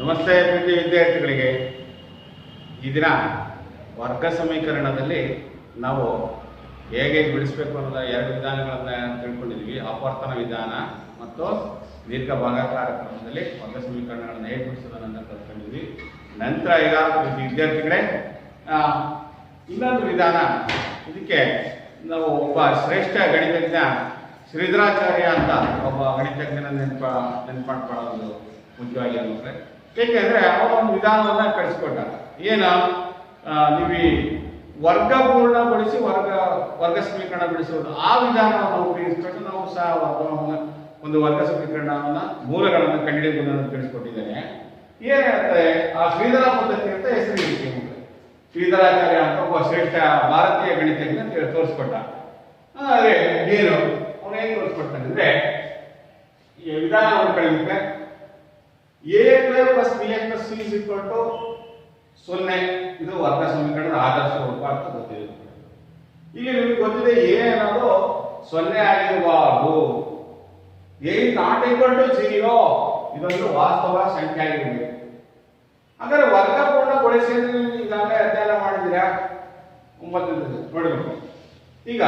ನಮಸ್ತೆ ಪ್ರೀತಿ ವಿದ್ಯಾರ್ಥಿಗಳಿಗೆ. ಈ ದಿನ ವರ್ಗ ಸಮೀಕರಣದಲ್ಲಿ ನಾವು ಹೇಗೆ ಬಿಡಿಸಬೇಕು ಅನ್ನೋದ ಎರಡು ವಿಧಾನಗಳನ್ನು ತಿಳ್ಕೊಂಡಿದ್ವಿ. ಆಪರ್ತನ ವಿಧಾನ ಮತ್ತು ದೀರ್ಘ ಭಾಗಾಕಾರ ಕ್ರಮದಲ್ಲಿ ವರ್ಗ ಸಮೀಕರಣಗಳನ್ನು ಹೇಗೆ ಬಿಡಿಸೋದನ್ನು ಕಲ್ತ್ಕೊಂಡಿದ್ವಿ. ನಂತರ ಈಗ ವಿದ್ಯಾರ್ಥಿಗಳೇ ಇನ್ನೊಂದು ವಿಧಾನ, ಇದಕ್ಕೆ ನಾವು ಒಬ್ಬ ಶ್ರೇಷ್ಠ ಗಣಿತಜ್ಞ ಶ್ರೀಧರಾಚಾರ್ಯ ಅಂತ ಒಬ್ಬ ಗಣಿತಜ್ಞನ ನೆನಪಾಡ್ಕೊಳ್ಳೋದು ಮುಖ್ಯವಾಗಿ ಅನ್ನೋದ್ರೆ, ಏಕೆಂದರೆ ಅವರ ಒಂದು ವಿಧಾನವನ್ನು ಕಳಿಸ್ಕೊಟ್ಟ. ಏನು ನೀವು ವರ್ಗಪೂರ್ಣಗೊಳಿಸಿ ವರ್ಗ ಸಮೀಕರಣ ಬಿಡಿಸುವುದು, ಆ ವಿಧಾನವನ್ನು ಉಪಯೋಗಿಸ್ಕೊಂಡು ನಾವು ಸಹ ಒಂದು ವರ್ಗ ಸಮೀಕರಣವನ್ನು ಮೂಲಗಳನ್ನು ಕಂಡುಹಿಡಿಯುವುದನ್ನು ತಿಳಿಸ್ಕೊಟ್ಟಿದ್ದೇನೆ. ಏನು ಹೇಳ್ತಾರೆ, ಆ ಶ್ರೀಧರ ಪದ್ಧತಿ ಅಂತ ಹೆಸರಿರುತ್ತೆ. ಶ್ರೀಧರಾಚಾರ್ಯ ಅಂತ ಒಬ್ಬ ಶ್ರೇಷ್ಠ ಭಾರತೀಯ ಗಣಿತಜ್ಞ ತೋರಿಸ್ಕೊಟ್ಟ. ಆದರೆ ಏನು ಅವನೇನು ತೋರಿಸ್ಕೊಡ್ತಾನೆ ಈ ವಿಧಾನವನ್ನು ಕಳಿಲಿಕ್ಕೆ a² + bx + c = 0 ಇದು ವರ್ಗ ಸಮೀಕರಣದ ಆದರ್ಶ ರೂಪ ಅಂತ ಗೊತ್ತಿದೆ. ಇಲ್ಲಿ ನಿಮಗೆ ಗೊತ್ತಿದೆ a ಅನ್ನೋದು 0 ಆಗಿರಬಾರದು, a ≠ 0 ಇದೊಂದು ವಾಸ್ತವ ಸಂಖ್ಯೆ ಆಗಿರಬೇಕು. ಹಾಗಾದ್ರೆ ವರ್ಗ ಪೂರ್ಣಗೊಳಿಸಿ ಈಗಾಗಲೇ ಅಧ್ಯಯನ ಮಾಡಿದ್ದೀರಾ, 9 ನೋಡಬೇಕು. ಈಗ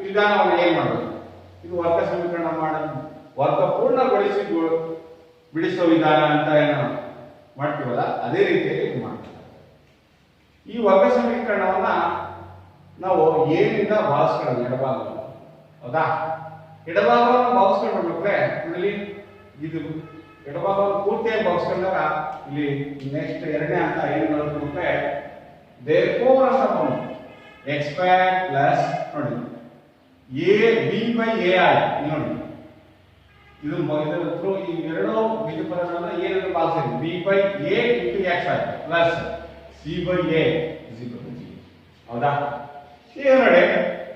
ವಿಧಾನವನ್ನು ಏನು ಮಾಡಬೇಕು, ಇದು ವರ್ಗ ಸಮೀಕರಣ ವರ್ಗ ಪೂರ್ಣಗೊಳಿಸಿ ಬಿಡಿಸೋ ವಿಧಾನ ಅಂತ ಏನು ಮಾಡ್ತೀವಲ್ಲ, ಅದೇ ರೀತಿಯಲ್ಲಿ ಇದು ಮಾಡ್ತೀವಿ. ಈ ವರ್ಗ ಸಮೀಕರಣವನ್ನ ನಾವು ಏನಿಂದ ಭಾಗಿಸ್ಕೊಳ್ಳೋದು, ಎಡಭಾಗವನ್ನು. ಹೌದಾ, ಎಡಭಾಗವನ್ನು ಭಾಗಿಸ್ಕೊಂಡ್ರೆ ಇಲ್ಲಿ ಇದು ಎಡಭಾಗವನ್ನು ಪೂರ್ತಿಯಾಗಿ ಭಾಗಿಸ್ಕೊಂಡಾಗ ಇಲ್ಲಿ ನೆಕ್ಸ್ಟ್ ಎರಡನೇ ಅಂತ ಏನು ನೋಡ್ಕೊಂಡ್ರೆ therefore ಅಂತ ಬಂದು x² ನೋಡಿ ab/ai ನೋಡಿ, ಇದು ಥ್ರೂ ಈ ಎರಡು ಬೀಜ ಪದಗಳನ್ನು ಏನಾದರೂ ಭಾಗಿಸಿದ್ವಿ, b/a × x ಪ್ಲಸ್ c/a = 0. ಹೌದಾ, ಈಗ ನೋಡಿ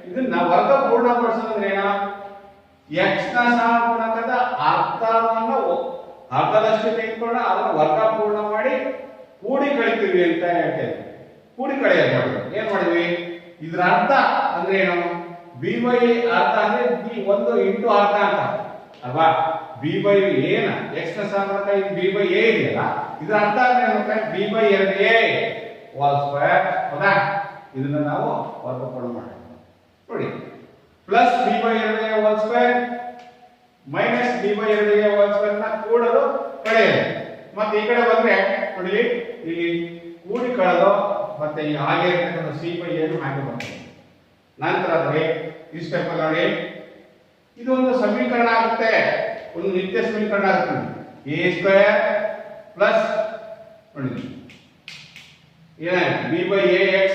ಇದನ್ನ ವರ್ಗ ಪೂರ್ಣಗೊಳಿಸೋದ್ರೆ ಏನ, x ನ ಸಹಗುಣಕದ ಅರ್ಧದಷ್ಟು ತೆಗೆದುಕೊಂಡು ಅದನ್ನು ವರ್ಗ ಪೂರ್ಣ ಮಾಡಿ ಕೂಡಿ ಕಳಿತೀವಿ ಅಂತ ಹೇಳ್ತೇವೆ. ಕೂಡಿ ಕಳೆಯೋದು ನೋಡಿ, ಏನ್ ಮಾಡಿದ್ವಿ, ಇದ್ರ ಅರ್ಧ ಅಂದ್ರೆ ಏನು, b/a ಅರ್ಧ ಅಂದ್ರೆ b1 × ಅರ್ಧ ಅಂತ ಅಲ್ವಾ. b/a ಏನ x ನ ಸಹಗುಣಕ ಇದು b/a ಇದೆಯಲ್ಲ, ಇದರ ಅರ್ಥ ಅಂದ್ರೆ b/2a². ಹೌದಾ, ಇದನ್ನ ನಾವು ವರ್ಗಪೂರ್ಣ ಮಾಡೋಣ ನೋಡಿ. ಪ್ಲಸ್ b/2a² ಮೈನಸ್ b/2a² ನ ಕೂಡಲು ಕಳೆಯೋದು. ಮತ್ತೆ ಈ ಕಡೆ ಬಂದ್ರೆ ನೋಡಿ, ಇಲ್ಲಿ ಕೂಡಿ ಕಳೆದು ಮತ್ತೆ ಹಾಗೆ ಇರ್ತಕ್ಕಂಥ c/a ಹಾಗೆ ಬರ್ತದೆ. ನಂತರ ನೋಡಿ ಈ ಸ್ಟೆಪ್ ನೋಡಿ, ಇದು ಒಂದು ಸಮೀಕರಣ ಆಗುತ್ತೆ, ಒಂದು ನಿತ್ಯ ಸಮೀಕರಣ ಆಗುತ್ತೆ. a² ಪ್ಲಸ್ ನೋಡಿ ಏನಾಯ್ತು, b/ax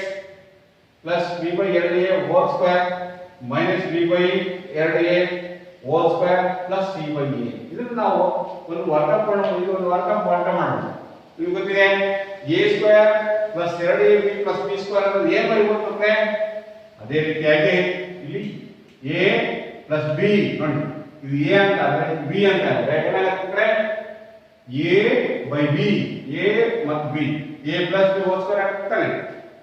plus b/2a² minus b/2a² plus c/a. ಇದನ್ನು ನಾವು ಒಂದು ವರ್ಗಪೂರ್ಣ ಮಾಡೋಣ. ನಿಮಗೆ ಗೊತ್ತಿದೆ a² plus 2ab plus b² ಅನ್ನೋದು ಏನು ಬರುತ್ತೆ. ಅದೇ ರೀತಿಯಾಗಿ ಇಲ್ಲಿ a ಪ್ಲಸ್ b ನೋಡಿ, ಇದು a ಅಂತ ಆದ್ರೆ b ಅಂತ ಆದ್ರೆ ಏನಾಗುತ್ತೆ, a/b, a ಮತ್ತು b, a ಪ್ಲಸ್ b² ಆಗ್ತಾನೆ.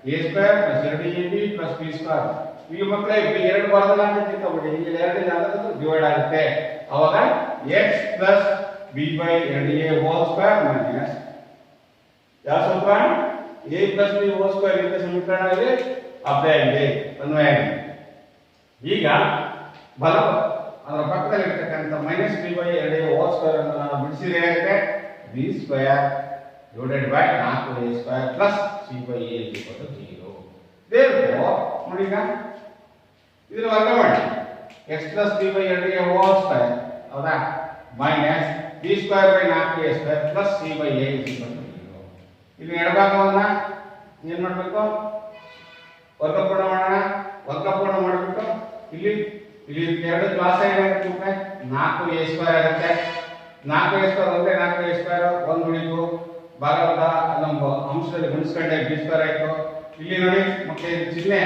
a² plus 2ab plus b². ಈಗ ಮಕ್ಕಳೇ ಎರಡು ಬರದಲ್ಲ ಅಂತ ತಿಳ್ಕೊಬೇಡಿ, ಇಲ್ಲಿ ಎರಡು ಡಿವೈಡ್ ಆಗುತ್ತೆ. ಅವಾಗ x ಪ್ಲಸ್ b/2a² ಮೈನಸ್ ಯಾವ ಸೂತ್ರ, a ಪ್ಲಸ್ b² ಇಂದ ಸಮೀಕರಣ ಇದೆ, ಅಪ್ಲೈ ಆಗಿದೆ, ಅನ್ವಯ ಆಗಿದೆ. ಈಗ ಬಲ ಅದರ ಪಕ್ಕದಲ್ಲಿ ಇರ್ತಕ್ಕಂಥ ಮೈನಸ್ b/2a² ಅನ್ನು ನಾವು ಬಿಡಿಸಿದ್ರೆ ಏನಾಗುತ್ತೆ, b² divided by 4a² plus c/a = 0. therefore ನೋಡಿ, ಈಗ ಇದನ್ನ ವರ್ಗ ಮಾಡಿ x ಪ್ಲಸ್ b/2a² ಹೌದಾ, minus b² by 4a² plus c/a = 0. ಇಲ್ಲಿ ಎಡಭಾಗವನ್ನ ಏನ್ ಮಾಡಬೇಕು, ವರ್ಗಪೂರ್ಣ ಮಾಡೋಣ. ವರ್ಗಪೂರ್ಣ ಮಾಡಿಬಿಟ್ಟು ಇಲ್ಲಿ ಎರಡು ಕ್ಲಾಸ್ ಏನಾಗುತ್ತೆ, 4a² ಆಗುತ್ತೆ. 4a² ಅಂದ್ರೆ 4a² ಒಂದು ಉಳಿತು, ಭಾಗವತ ನಮ್ಮ ಅಂಶದಲ್ಲಿ ಗುಣಿಸ್ಕೊಂಡೆ b² ಆಯ್ತು. ಇಲ್ಲಿ ನೋಡಿ ಮತ್ತೆ ಚಿಹ್ನೆ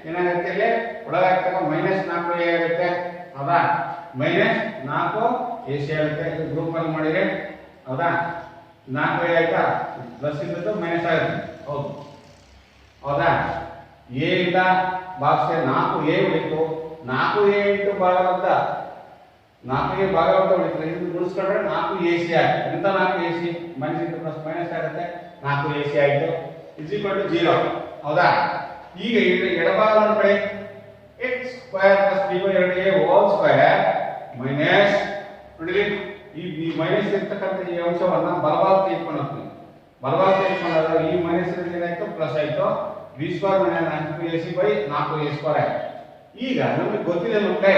ಏನಾಗುತ್ತೆ, ಇಲ್ಲಿ ಒಳಗಾಗ್ತಕ್ಕ ಮೈನಸ್ 4a ಆಗುತ್ತೆ. ಹೌದಾ, ಮೈನಸ್ 4ac ಆಗುತ್ತೆ. ಇದು ಗ್ರೂಪ್ ಅಲ್ಲಿ ಮಾಡಿದ್ರೆ ಹೌದಾ, 4a ಆಯ್ತಾ, ಪ್ಲಸ್ ಇದ್ದದ್ದು ಮೈನಸ್ ಆಗುತ್ತೆ. ಹೌದಾ, a ಇಂದ ಭಾಗಿಸಿದ್ರೆ 4a ಉಳಿತು. 4a × ಭಾಗವತ 4ಗೆ ಭಾಗವತ ಹೊಡಿತಾರೆ, ಇದು ಗುಣಿಸ್ಕೊಂಡ್ರೆ 4 AC ಆಗುತ್ತೆ. ಎಂತ 4 AC minus into plus minus ಆಗುತ್ತೆ, 4 AC ಆಯಿತು. Is equal to 0. ಹೌದಾ? ಈಗ ಎಡಭಾಗದ ಕಡೆ x square plus b/2a whole square minus, ನೋಡಿ ಈ ಮೈನಸ್ ಇರ್ತಕ್ಕಂಥ ಈ ಅಂಶವನ್ನ ಬಲಭಾಗ ತೆಗೆದುಕೊಂಡು ಹೋಗ್ತೀನಿ. ಬಲಭಾಗ ತೆಗೆದುಕೊಂಡಾಗ ಈ ಮೈನಸ್ ಏನಾಯ್ತು ಪ್ಲಸ್ ಆಯ್ತು, b ಸ್ಕ್ವೇರ್ ಮೈನಸ್ 4ac/4a² ಆಯ್ತು. ಈಗ ನಮಗೆ ಗೊತ್ತಿದೆ ಮಕ್ಕಳೇ,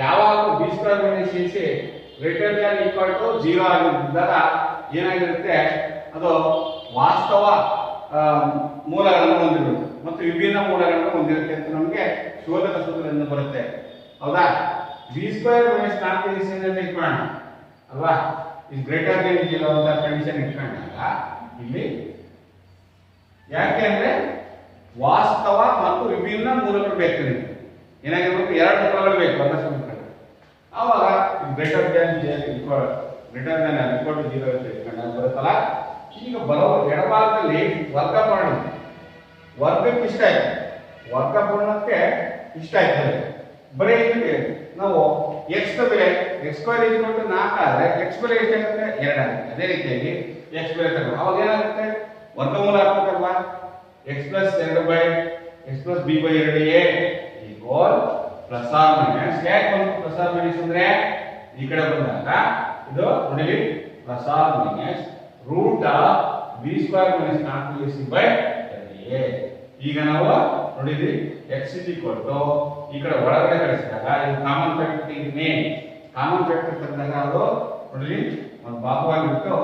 ಯಾವಾಗ b square minus ac greater than equal to 0 ಆಗಿದ್ದಾಗ ಏನಾಗಿರುತ್ತೆ, ಅದು ವಾಸ್ತವ ಮೂಲಗಳನ್ನು ಹೊಂದಿರುತ್ತೆ ಮತ್ತು ವಿಭಿನ್ನ ಮೂಲಗಳನ್ನು ಹೊಂದಿರುತ್ತೆ ಅಂತ ನಮಗೆ ಶೋಧಕ ಸೂತ್ರದಿಂದ ಬರುತ್ತೆ. ಹೌದಾ? b ಸ್ಕ್ವೇರ್ ಮೈನಸ್ 4ac ಅಂತ ಇಟ್ಕೊಳ್ಳೋಣ ಅಲ್ವಾ, ಇಸ್ ಗ್ರೇಟರ್ ದ್ಯಾನ್ 0 ಅಂತ ಕಂಡೀಷನ್ ಇಟ್ಕೊಂಡಾಗ ಇಲ್ಲಿ ಯಾಕೆ ಅಂದ್ರೆ ವಾಸ್ತವ ಮತ್ತು ವಿಭಿನ್ನ ಮೂಲಗಳು ಬೇಕು. ಏನಾಗಿರ್ಬೇಕು, ಎರಡು ಮೂಲಗಳು ಬೇಕು ಅಂತ ಸಮೀಕರಣ. ಆವಾಗ ಗ್ರೇಟರ್ ದ್ಯಾನ್ ಈಕ್ವಲ್ ಟು 0 ಅಂತ ಇಟ್ಕೊಂಡಾಗ ಬರುತ್ತಲ್ಲ. ಈಗ ಬರೋ ಎಡಭಾಗದಲ್ಲಿ ವರ್ಗಪೂರ್ಣ, ವರ್ಗಕ್ಕೆ ಇಷ್ಟ ಆಯ್ತು, ವರ್ಗಪೂರ್ಣಕ್ಕೆ ಇಷ್ಟ ಆಯ್ತದೆ. ಬರೀ ಇದಕ್ಕೆ ನಾವು x ಬೆಲೆ x² 4 ಆದ್ರೆ x ಬೆಲೆ ಎಷ್ಟಾಗುತ್ತೆ, 2 ಆಗುತ್ತೆ. ಅದೇ ರೀತಿಯಾಗಿ x ಬೆಲೆ ತಗೊಂಡು ಅವಾಗ ಏನಾಗುತ್ತೆ, ವರ್ಗಮೂಲ ಹಾಕ್ಬೇಕಲ್ವಾ, x plus 2 x plus b/2a equal plus or minus. ಯಾಕೆ ಬಂತು ಪ್ಲಸ್ ಆರ್ ಮೈನಸ್ ಅಂದ್ರೆ, ಈ ಕಡೆ ಬಂದಾಗ ಇದು ನೋಡಿ plus or minus root of b square minus 4ac/2a. ಈಗ ನಾವು ನೋಡಿದ್ವಿ x ಇಸ್ ಈಕ್ವಲ್ ಟು ಈ ಕಡೆ ಒಳಗಡೆ ಕಳಿಸಿದಾಗ ಇದು ಕಾಮನ್ ಫ್ಯಾಕ್ಟರ್ ತೆಗೆದಿನಿ. ಕಾಮನ್ ಫ್ಯಾಕ್ಟರ್ ತಂದಾಗ ಅದು ನೋಡಿ ಒಂದು ಭಾಗವಾಗಿ ಬಿಟ್ಟು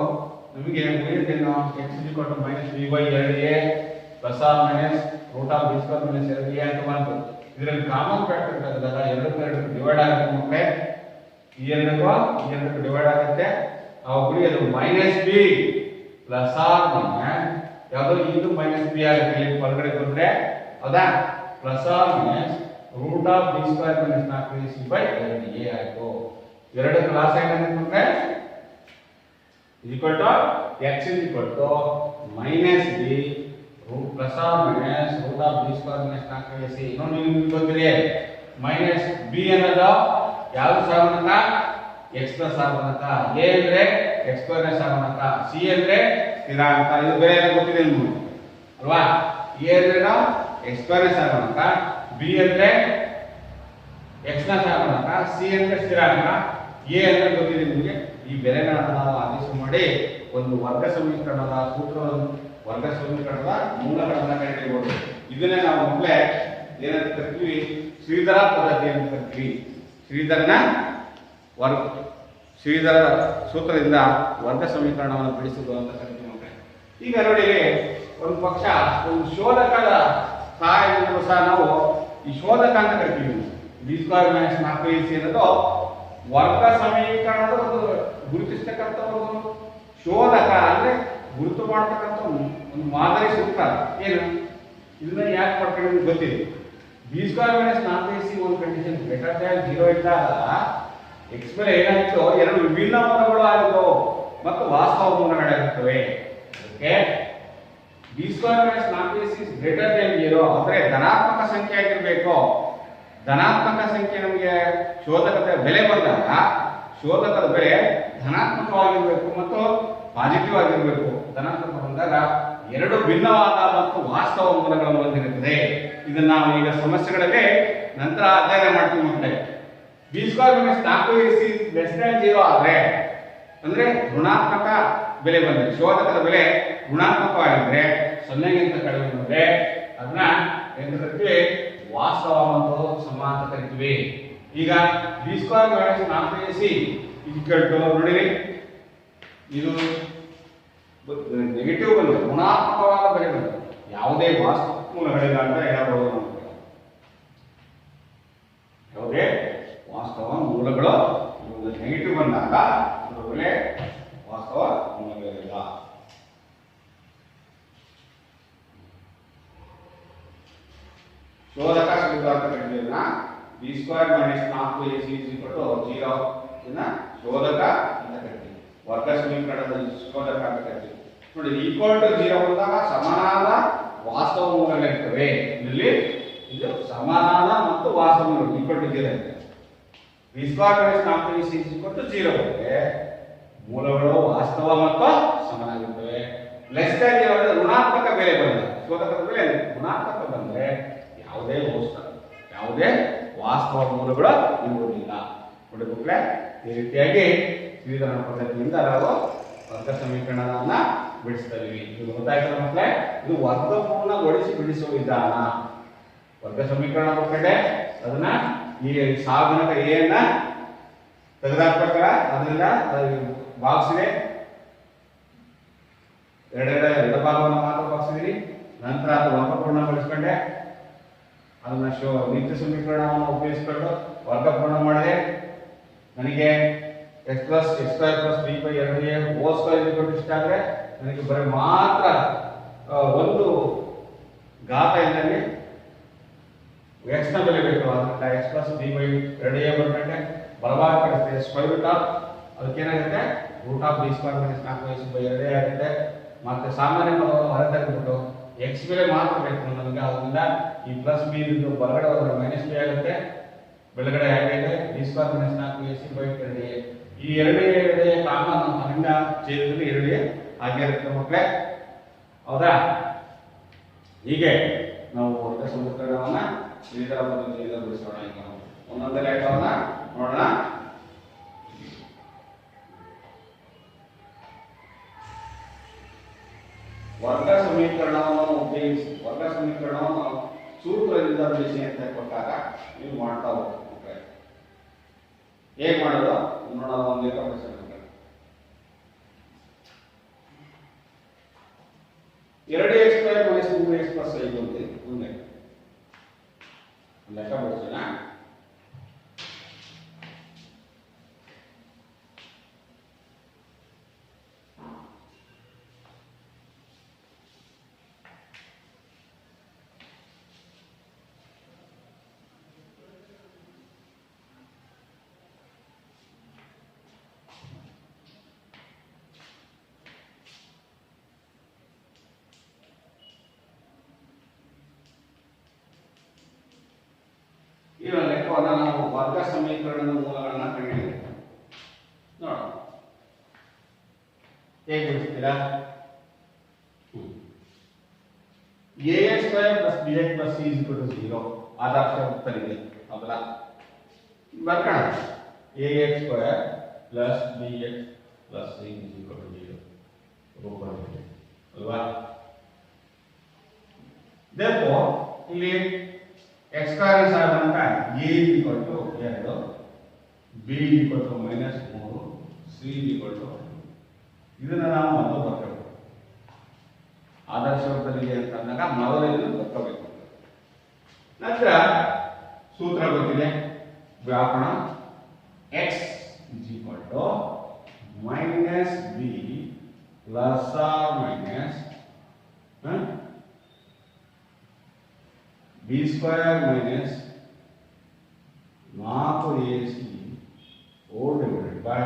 ನಮಗೆ ಉಳಿಯುತ್ತೇನು, x is equal to minus b/2a plus or minus root of b square minus 2a ಅಂತ ಬಂತು. ಇದರಲ್ಲಿ ಕಾಮನ್ ಫ್ಯಾಕ್ಟರ್ ತೆಗೆದಾಗ 2 ಡಿವೈಡ್ ಆಗುತ್ತೆ ಮಕ್ಕಳೇ, ಈ ಎರಡಕ್ಕೂ ಡಿವೈಡ್ ಆಗುತ್ತೆ. ಅವಾಗ ಉಳಿಯೋದು minus b plus or minus ಯಾವುದು ಇದು ಮೈನಸ್ b ಆಗುತ್ತೆ ಇಲ್ಲಿ ಹೊರಗಡೆ ಬಂದ್ರೆ. ಹೌದಾ? Plus or minus root of b square minus 4ac/2a ಆಯ್ತು. ಎರಡು ಕ್ಲಾಸ್ ಏನಂದ್ರೆ equal to x is equal to minus b root plus or minus root of b square minus 4ac. ನೋಡಿ ನಿಮಗೆ ಗೊತ್ತಿದೆ ಮೈನಸ್ b ಅನ್ನೋದು ಯಾವುದು ಸಹಗುಣಕ, x ಪ್ಲಸ್ ಸಹಗುಣಕ, a ಅಂದ್ರೆ x ಸ್ಕ್ವೇರ್ ನ ಸಹಗುಣಕ, c ಅಂದ್ರೆ ಸ್ಥಿರಾಂಕ. ಇದು ಬೇರೆ ಎಲ್ಲ ಗೊತ್ತಿದೆ ನಿಮಗೆ ಅಲ್ವಾ. a ಅಂದ್ರೆ x ಸ್ಕ್ವೇರ್ ನ ಸಹಗುಣಕ, b ಅಂದ್ರೆ x ನ ಸಹಗುಣಕ, c ಅಂದ್ರೆ ಸ್ಥಿರಾಂಕ, a ಅಂದ್ರೆ ಗೊತ್ತಿದೆ ನಿಮಗೆ. ಈ ಬೆಲೆಗಳನ್ನು ನಾವು ಆದೇಶ ಮಾಡಿ ಒಂದು ವರ್ಗ ಸಮೀಕರಣದ ಸೂತ್ರವನ್ನು, ವರ್ಗ ಸಮೀಕರಣದ ಮೂಲಗಳನ್ನು ಕಂಡುಹಿಡಿಯಬಹುದು. ಇದನ್ನೇ ನಾವು ಮೊದಲೇ ಏನಂತ ಕರಿತೀವಿ, ಶ್ರೀಧರ ಪದ್ಧತಿ ಅಂತ ಕರಿತೀವಿ. ಶ್ರೀಧರ ಸೂತ್ರದಿಂದ ವರ್ಗ ಸಮೀಕರಣವನ್ನು ಬಿಡಿಸುವುದು ಅಂತ ಕರಿತೀವಿ. ಈಗ ನೋಡಿ, ಒಂದು ಪಕ್ಷ ಒಂದು ಶೋಧಕದ ಸಹಾಯದಿಂದ ಸಹ ನಾವು ಈ ಶೋಧಕ ಅಂತ ಕರಿತೀವಿ. b ಸ್ಕ್ವೇರ್ ಮೈನಸ್ 4ac ಅನ್ನೋದು ವರ್ಗ ಸಮೀಕರಣದ ಒಂದು ಗುರುತಿಸ್ತಕ್ಕಂಥ ಒಂದು ಶೋಧಕ, ಅಂದ್ರೆ ಗುರುತು ಮಾಡತಕ್ಕಂಥ ಒಂದು ಮಾದರಿ ಸೂತ್ರ. ಏನು ಇದನ್ನ ಯಾಕೆ ಪಡ್ಕೊಂಡು ಗೊತ್ತಿದೆ. b ಸ್ಕ್ವೇರ್ ಮೈನಸ್ 4ac ಒಂದು ಕಂಡೀಷನ್ ಗ್ರೇಟರ್ ದ್ಯಾನ್ 0 ಇದ್ದಾಗ x ಬೆಲೆ ಏನಾಯಿತು, ಎರಡು ವಿಭಿನ್ನ ಮೂಲಗಳು ಆಗಿತ್ತು ಮತ್ತು ವಾಸ್ತವ ಮೂಲಗಳಾಗಿರ್ತವೆ. Okay, b square minus 4ac is greater than 0 ಅಂದ್ರೆ ಧನಾತ್ಮಕ ಸಂಖ್ಯೆ ಆಗಿರಬೇಕು. ಧನಾತ್ಮಕ ಸಂಖ್ಯೆ ನಮಗೆ ಶೋಧಕದ ಬೆಲೆ ಬಂದಾಗ ಶೋಧಕದ ಬೆಲೆ ಧನಾತ್ಮಕವಾಗಿರಬೇಕು ಮತ್ತು ಪಾಸಿಟಿವ್ ಆಗಿರಬೇಕು. ಧನಾತ್ಮಕ ಬಂದಾಗ ಎರಡು ಭಿನ್ನವಾದ ಮತ್ತು ವಾಸ್ತವ ಮೂಲಗಳನ್ನು ಹೊಂದಿರುತ್ತದೆ. ಇದನ್ನು ನಾವು ಈಗ ಸಮಸ್ಯೆಗಳಲ್ಲಿ ನಂತರ ಅಧ್ಯಯನ ಮಾಡ್ತೀವಿ ಮಕ್ಕಳೇ. b square minus 4ac less than 0 ಆದ್ರೆ ಅಂದ್ರೆ ಋಣಾತ್ಮಕ ಬೆಲೆ ಬಂದ್ರೆ, ಶೋಧಕದ ಬೆಲೆ ಋಣಾತ್ಮಕವಾಗಿದ್ರೆ 0ಗಿಂತ ಕಡಿಮೆ ಬಂದ್ರೆ ಅದನ್ನ ಏನು ಕರಿತೀವಿ, ವಾಸ್ತವ ಮತ್ತು ಸಮಾನ ಅಂತ ಕರಿತೀವಿ. ಈಗ b square minus 4ac equal to ನೋಡಿ, ಇದು ನೆಗೆಟಿವ್ ಬಂದ್ರೆ ಋಣಾತ್ಮಕವಾದ ಬೆಲೆ ಬಂದ್ರೆ ಯಾವುದೇ ವಾಸ್ತವ ಮೂಲಗಳಿಲ್ಲ ಅಂತ ಹೇಳಬಹುದು. ಯಾವುದೇ ವಾಸ್ತವ ಮೂಲಗಳು ನೆಗೆಟಿವ್ ಬಂದಾಗ ಅದರ ಬೆಲೆ ವಾಸ್ತವ ಮೂಲಗಳಿಲ್ಲ. ಶೋಧಕ ಸಿದ್ಧಾಂತ ಕಂಡಿದ್ದನ್ನ b square minus 4ac equal to 0 ಇದನ್ನ ಶೋಧಕ ಅಂತ ಕರಿತೀವಿ. ವರ್ಗ ಸಮೀಕರಣದ ಶೋಧಕ ಅಂತ ಕರಿತೀವಿ. ನೋಡಿ, ಈಕ್ವಲ್ ಟು 0 ಬಂದಾಗ ಸಮಾನಾದ ವಾಸ್ತವ ಮೂಲಗಳಿರ್ತವೆ. ಇಲ್ಲಿ ಇದು ಸಮಾನಾದ ಮತ್ತು ವಾಸ್ತವ ಮೂಲಗಳು ಈಕ್ವಲ್ ಟು 0 ಇದೆ. ಬಿ ಸ್ಕ್ವೇರ್ ಮೈನಸ್ 4ac = 0 ಬಂದ್ರೆ ಮೂಲಗಳು ವಾಸ್ತವ ಮತ್ತು ಸಮನಾಗಿರುತ್ತವೆ. ಲೆಸ್ ದ್ಯಾನ್ 0 ಅಂದ್ರೆ ಋಣಾತ್ಮಕ ಬೆಲೆ ಬಂದ್ರೆ, ಶೋಧಕದ ಬೆಲೆ ಋಣಾತ್ಮಕ ಬಂದ್ರೆ ಯಾವುದೇ ವಾಸ್ತವ ಮೂಲಗಳು ಇರುವುದಿಲ್ಲ. ನೋಡಿ ಮಕ್ಕಳೇ, ಈ ರೀತಿಯಾಗಿ ದ್ವಿವಿಧಾನ ಪದ್ಧತಿಯಿಂದ ನಾವು ವರ್ಗ ಸಮೀಕರಣವನ್ನ ಬಿಡಿಸ್ತೀವಿ. ಇದು ಗೊತ್ತಾಯ್ತಲ್ಲ ಮಕ್ಕಳೇ, ಇದು ವರ್ಗಮೂಲಗೊಳಿಸಿ ಬಿಡಿಸುವ ವಿಧಾನ. ವರ್ಗ ಸಮೀಕರಣ ಕೊಟ್ಟರೆ ಅದನ್ನ ಈ ಸಾಧನಕ ಎನ್ನ ತೆಗೆದಾಕ್ಬೇಕಲ್ಲ, ಅದರಿಂದ ಭಾಗಿಸಿದೆ ಎರಡು ಭಾಗವನ್ನು ಮಾತ್ರ ಭಾಗಿಸಿದಿರಿ. ನಂತರ ಅದು ವರ್ಗಪೂರ್ಣಗೊಳಿಸ್ಕೊಂಡೆ, ಅದನ್ನ ನಿತ್ಯ ಸಮೀಕರಣವನ್ನು ಉಪಯೋಗಿಸಿಕೊಂಡು ವರ್ಗಪೂರ್ಣ ಮಾಡಿದೆ. ನನಗೆ x + x² + 3π2a² ಇಷ್ಟ ಆದರೆ ನನಗೆ ಬರೀ ಮಾತ್ರ ಒಂದು ಘಾತ ಇದ್ದಲ್ಲಿ x ನ ಬೆಲೆ ಬೇಕು. ಅದರಿಂದ x + 3π2a ಬಂದ್ಬಿಟ್ಟೆ ಬಲಭಾಗ ಕಳಿಸ್ತೇವೆ square root of ಅದಕ್ಕೇನಾಗುತ್ತೆ √b² - 4ac/2a ಆಗುತ್ತೆ. ಮತ್ತೆ ಸಾಮಾನ್ಯ ಪದವನ್ನು ಹೊರತೆಗೆದುಬಿಟ್ಟು x ಬೆಲೆ ಮಾತ್ರ ಬೇಕು ನಮಗೆ. ಅದರಿಂದ ಈ ಪ್ಲಸ್ ಬಿ ಇದು ಬಲಗಡೆ ಹೋದ್ರೆ ಮೈನಸ್ ಬಿ ಆಗುತ್ತೆ, ಬೆಳಗಡೆ ಆಗಿದೆ b² - 4ac/2a. ಈ ಎರಡೇ ಕಾಮನ್ ಅದರಿಂದ ಛೇದದಲ್ಲಿ ಎರಡೇ ಆಗಿರುತ್ತೆ ಮಕ್ಕಳೇ, ಹೌದಾ? ಹೀಗೆ ನಾವು ವರ್ಗ ಸಮೀಕರಣವನ್ನ ದ್ವಿವಿಧ ಪದ್ಧತಿಯಿಂದ ಬಿಡಿಸೋಣ. ಈಗ ಒಂದೊಂದೇ ಲೆಕ್ಕವನ್ನ ನೋಡೋಣ. ವರ್ಗ ಸಮೀಕರಣವನ್ನು ಉಪಯೋಗಿಸಿ ವರ್ಗ ಸಮೀಕರಣವನ್ನು ಸೂತ್ರದಿಂದ ಬಿಡಿಸಿ ಅಂತ ಕೊಟ್ಟಾಗ ನೀವು ಮಾಡ್ತಾ ಹೋಗ್ತೀವಿ. ಹೇಗೆ ಮಾಡೋದು ನೋಡೋಣ. ಒಂದು ಲೆಕ್ಕ ಬಿಡಿಸೋಣ. 2x² - 3x + 5 ಅಂತ ಮುಂದೆ ಲೆಕ್ಕ ಬಿಡಿಸೋಣ. ಈ ಲೆಕ್ಕವನ್ನು ನಾವು ವರ್ಗ ಸಮೀಕರಣದ ಮೂಲಗಳನ್ನ ಕಂಡುಹಿಡಿಯಬೇಕು. ನೋಡೋಣ ಹೇಗೆ ಬಿಡಿಸ್ತೀರಾ. ax² + bx + c = 0 ಆದರ್ಶ ಉತ್ತರವಿದೆ. ಹೌದಾ? ಬರ್ಕೋಣ. ax² + bx + c = 0 ಅಲ್ವಾ? therefore ಇಲ್ಲಿ x² ಸಾಧನಕ a = 2, b = -3, c = ಇದನ್ನ ನಾವು ಮೊದಲು ಬರ್ಕೋಬೇಕು. ಆದರ್ಶ ಉತ್ತರವಿದೆ ಅಂತ ಅಂದಾಗ ಮೊದಲು ಇದನ್ನು ಬರ್ಕೋಬೇಕು. ನಂತರ ಸೂತ್ರ ಗೊತ್ತಿದೆ, ವ್ಯಾಪನ x = -b ± b² - 4ac whole divided by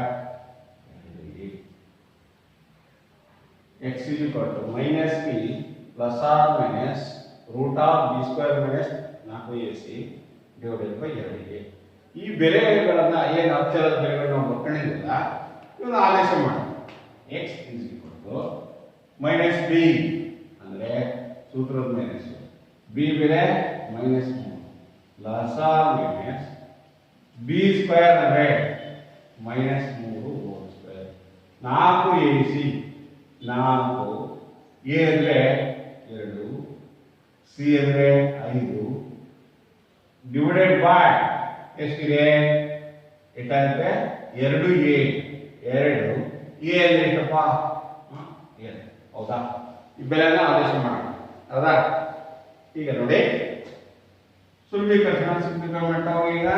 x is equal to minus p plus or minus root of b square minus 4ac divided by 2a. ಈ ಬೆಲೆಗಳನ್ನ ಏನು ಅಕ್ಷರದ ಬೆಲೆಗಳನ್ನ ನಾವು ಬರ್ಕೊಂಡಿಲ್ಲ ಇವನ್ನ ಆದೇಶ ಮಾಡೋಣ. x is equal to minus b ಅಂದ್ರೆ ಸೂತ್ರದ ಮೈನಸ್ b ಬೆಲೆ minus 3 plus or minus b square ಅಂದ್ರೆ minus 3 whole square 4ac 4 a ಅಂದ್ರೆ 2 c ಅಂದ್ರೆ 5 divided by ಎಷ್ಟಿದೆ ಎಷ್ಟಾಗುತ್ತೆ 2a 2 a ಅಂದ್ರೆ ಎಷ್ಟಪ್ಪ 2 ಹೌದಾ ಈ ಬೆಲೆನ ಆದೇಶ ಮಾಡೋಣ ಹೌದಾ ಈಗ ನೋಡಿ ಸುಲಭೀಕರಣ ಮಾಡ್ತಾವ ಈಗ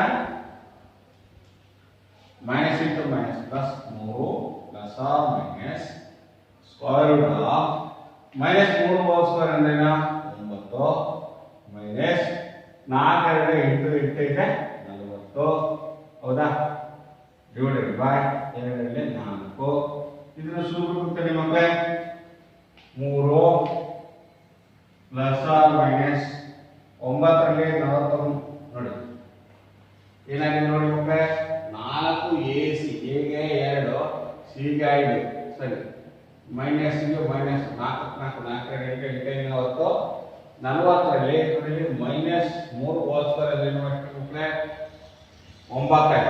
minus into minus plus 3 plus or minus square root of minus 3 whole square ಅಂದ್ರೆ 9 minus 4 into 8 ಇದೆ 40 ಹೌದಾ divided by 2 ರಲ್ಲಿ 4 ಇದನ್ನ ಸುಲಭೀಕರಿಸಿ ಮಕ್ಕಳೇ 3 plus or minus 9 ರಲ್ಲಿ 40 ನೋಡಿ ಏನಾಗಿದೆ ನೋಡಿ ಮಕ್ಕಳೇ ಮೈನಸ್ ಇದು ಮೈನಸ್ 4 4 4 8 8 40 40ರಲ್ಲಿ ನೋಡಿ ಮೈನಸ್ 3 ಹೋಲ್ ಸ್ಕ್ವೇರ್ ಅಲ್ಲಿ ಏನು ಮಾಡ್ತೀವಿ 9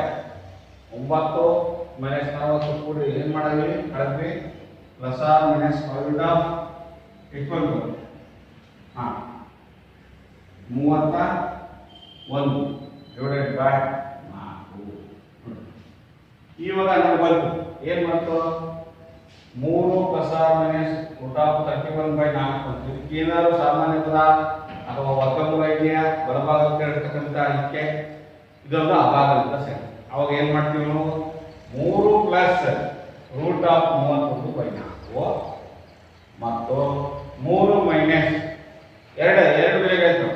9 ಮೈನಸ್ 40 ಕೂಡಿ ಏನು ಮಾಡಿದ್ವಿ ಕಳೆದ್ವಿ plus or minus point of equal ಹಾಂ 31 ಡಿವೈಡೆಡ್ ಬೈ 4 ಇವಾಗ ನಾವು ಬಂತು ಏನು ಬಂತು 3 plus or minus root of 31/4 ಬಂತು ಇದಕ್ಕೆ ಏನಾದರೂ ಸಾಮಾನ್ಯ ಪದ ಅಥವಾ ವರ್ಗಮೂಲ ಇದೆಯಾ ಬಲಭಾಗಕ್ಕೆ ಇರತಕ್ಕಂಥ ಇದಕ್ಕೆ ಇದೊಂದು ಅಭಾಗದ ಸಂಖ್ಯೆ ಅವಾಗ ಏನು ಮಾಡ್ತೀವಿ ನಾವು 3 ಪ್ಲಸ್ ರೂಟ್ ಆಫ್ 31/4 ಮತ್ತು 3 ಮೈನಸ್ ಎರಡು ಬೆಲೆಗಳಿರ್ತವೆ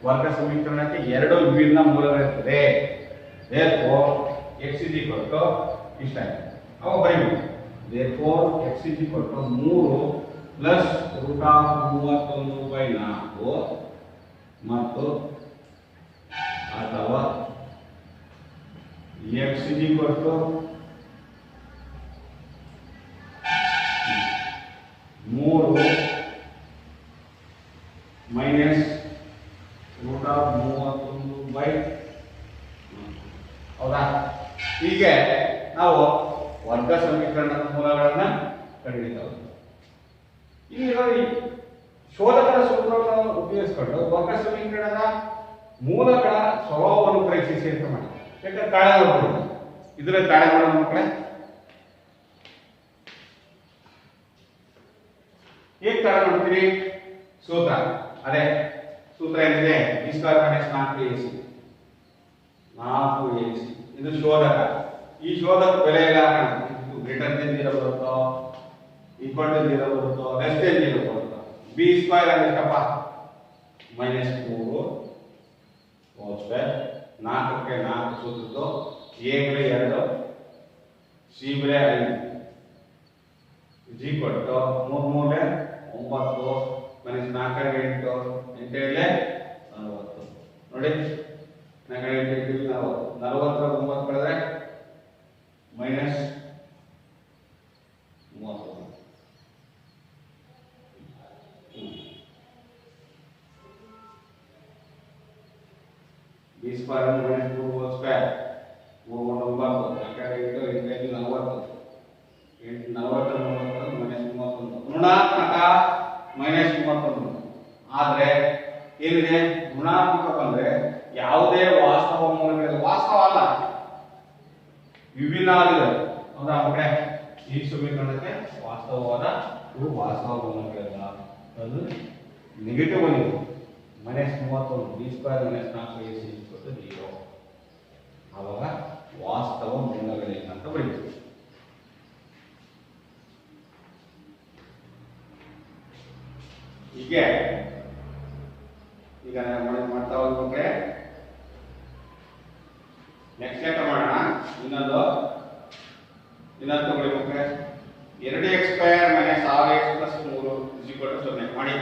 ವರ್ಗ ಸಮೀಕರಣಕ್ಕೆ ಎರಡು ವಿಭಿನ್ನ ಮೂಲಗಳಿರ್ತದೆ therefore x is equal to ಇಷ್ಟ ಅವಾಗ ಬರೀಬೇಕು therefore x is equal to 3 plus root of 31/4 ಮತ್ತು ಅಥವಾ x is equal to 3 minus root of 31/4 ಹೌದಾ ಹೀಗೆ ನಾವು ವರ್ಗ ಸಮೀಕರಣದ ಮೂಲಗಳನ್ನು ಕಂಡುಹಿಡಿಯಬಹುದು ಈಗ ನೋಡಿ ಶೋಧಕದ ಸೂತ್ರವನ್ನು ಉಪಯೋಗಿಸಿಕೊಂಡು ವರ್ಗ ಸಮೀಕರಣದ ಮೂಲಗಳ ಸ್ವಭಾವವನ್ನು ಪರೀಕ್ಷಿಸಿ ಅಂತ ಮಾಡಿ ಯಾಕಂದ್ರೆ ತಾಳೆ ನೋಡ್ಬೋದು ಇದರ ತಾಳೆ ಮಾಡೋಣ ಮಕ್ಕಳೇ ಹೇಗೆ ತಾಳೆ ಮಾಡ್ತೀವಿ ಸೂತ್ರ ಅದೇ ಸೂತ್ರ ಏನಿದೆ B square minus 4ac 4ac ಇದು ಶೋಧಕ ಈ ಶೋಧಕ ಬೆಲೆ ಎಲ್ಲ ಇದು ಗ್ರೇಟರ್ ದೆನ್ 0 ಬರುತ್ತೋ ಈಕ್ವಲ್ ಟು 0 ಬರುತ್ತೋ ಲೆಸ್ ದೆನ್ 0 ಬರುತ್ತೋ ಬಿ ಸ್ಕ್ವೇರ್ ಅಂದ್ರೆ ಎಷ್ಟಪ್ಪ ಮೈನಸ್ 3 ಹೋಲ್ ಸ್ಕ್ವೇರ್ 4ಕ್ಕೆ 4 ಸೂತ್ರದ್ದು a ಬೆಲೆ 2 c ಬೆಲೆ 5 is equal to 3 ಮೂಲೆ 9 ಮೈನಸ್ 4 8 8 ಏಳೆ 40 ನೋಡಿ 4 8 40 9 ಕಳೆದ್ರೆ minus 30 B square minus 2 whole square 3 9 4 8 8 40 minus 31 ಋಣಾತ್ಮಕ ಮೈನಸ್ 31 ಆದ್ರೆ ಏನಿದೆ ಋಣಾತ್ಮಕ ಬಂದ್ರೆ ಯಾವುದೇ ವಾಸ್ತವ ಮೂಲಗಳಿಲ್ಲ ವಾಸ್ತವ ಅಲ್ಲ ವಿಭಿನ್ನ ಆಗಿದೆ ಹೌದಾ ಮಕ್ಕಳೇ ಈ ಸಮೀಕರಣಕ್ಕೆ ವಾಸ್ತವವಾದ ಇವು ವಾಸ್ತವ ಮೂಲಗಳಿಲ್ಲ ಅದು ನೆಗೆಟಿವ್ ಆಗಿದೆ minus 31 B square minus 4ac 0 ಆವಾಗ ವಾಸ್ತವ ಮೂಲಗಳಿಲ್ಲ ಅಂತ ಬರೀತೀವಿ ಹೀಗೆ ಈಗ ಮಾಡ್ತಾ ಹೋಗ್ಬೇಕ್ರೆ ನೆಕ್ಸ್ಟ್ ಲೆಕ್ಕ ಮಾಡೋಣ ಇನ್ನೊಂದು ತಗೊಳ್ಬೇಕ್ರೆ 2x² ಮೈನಸ್ 6x ಪ್ಲಸ್ 3 0 ಮಾಡಿ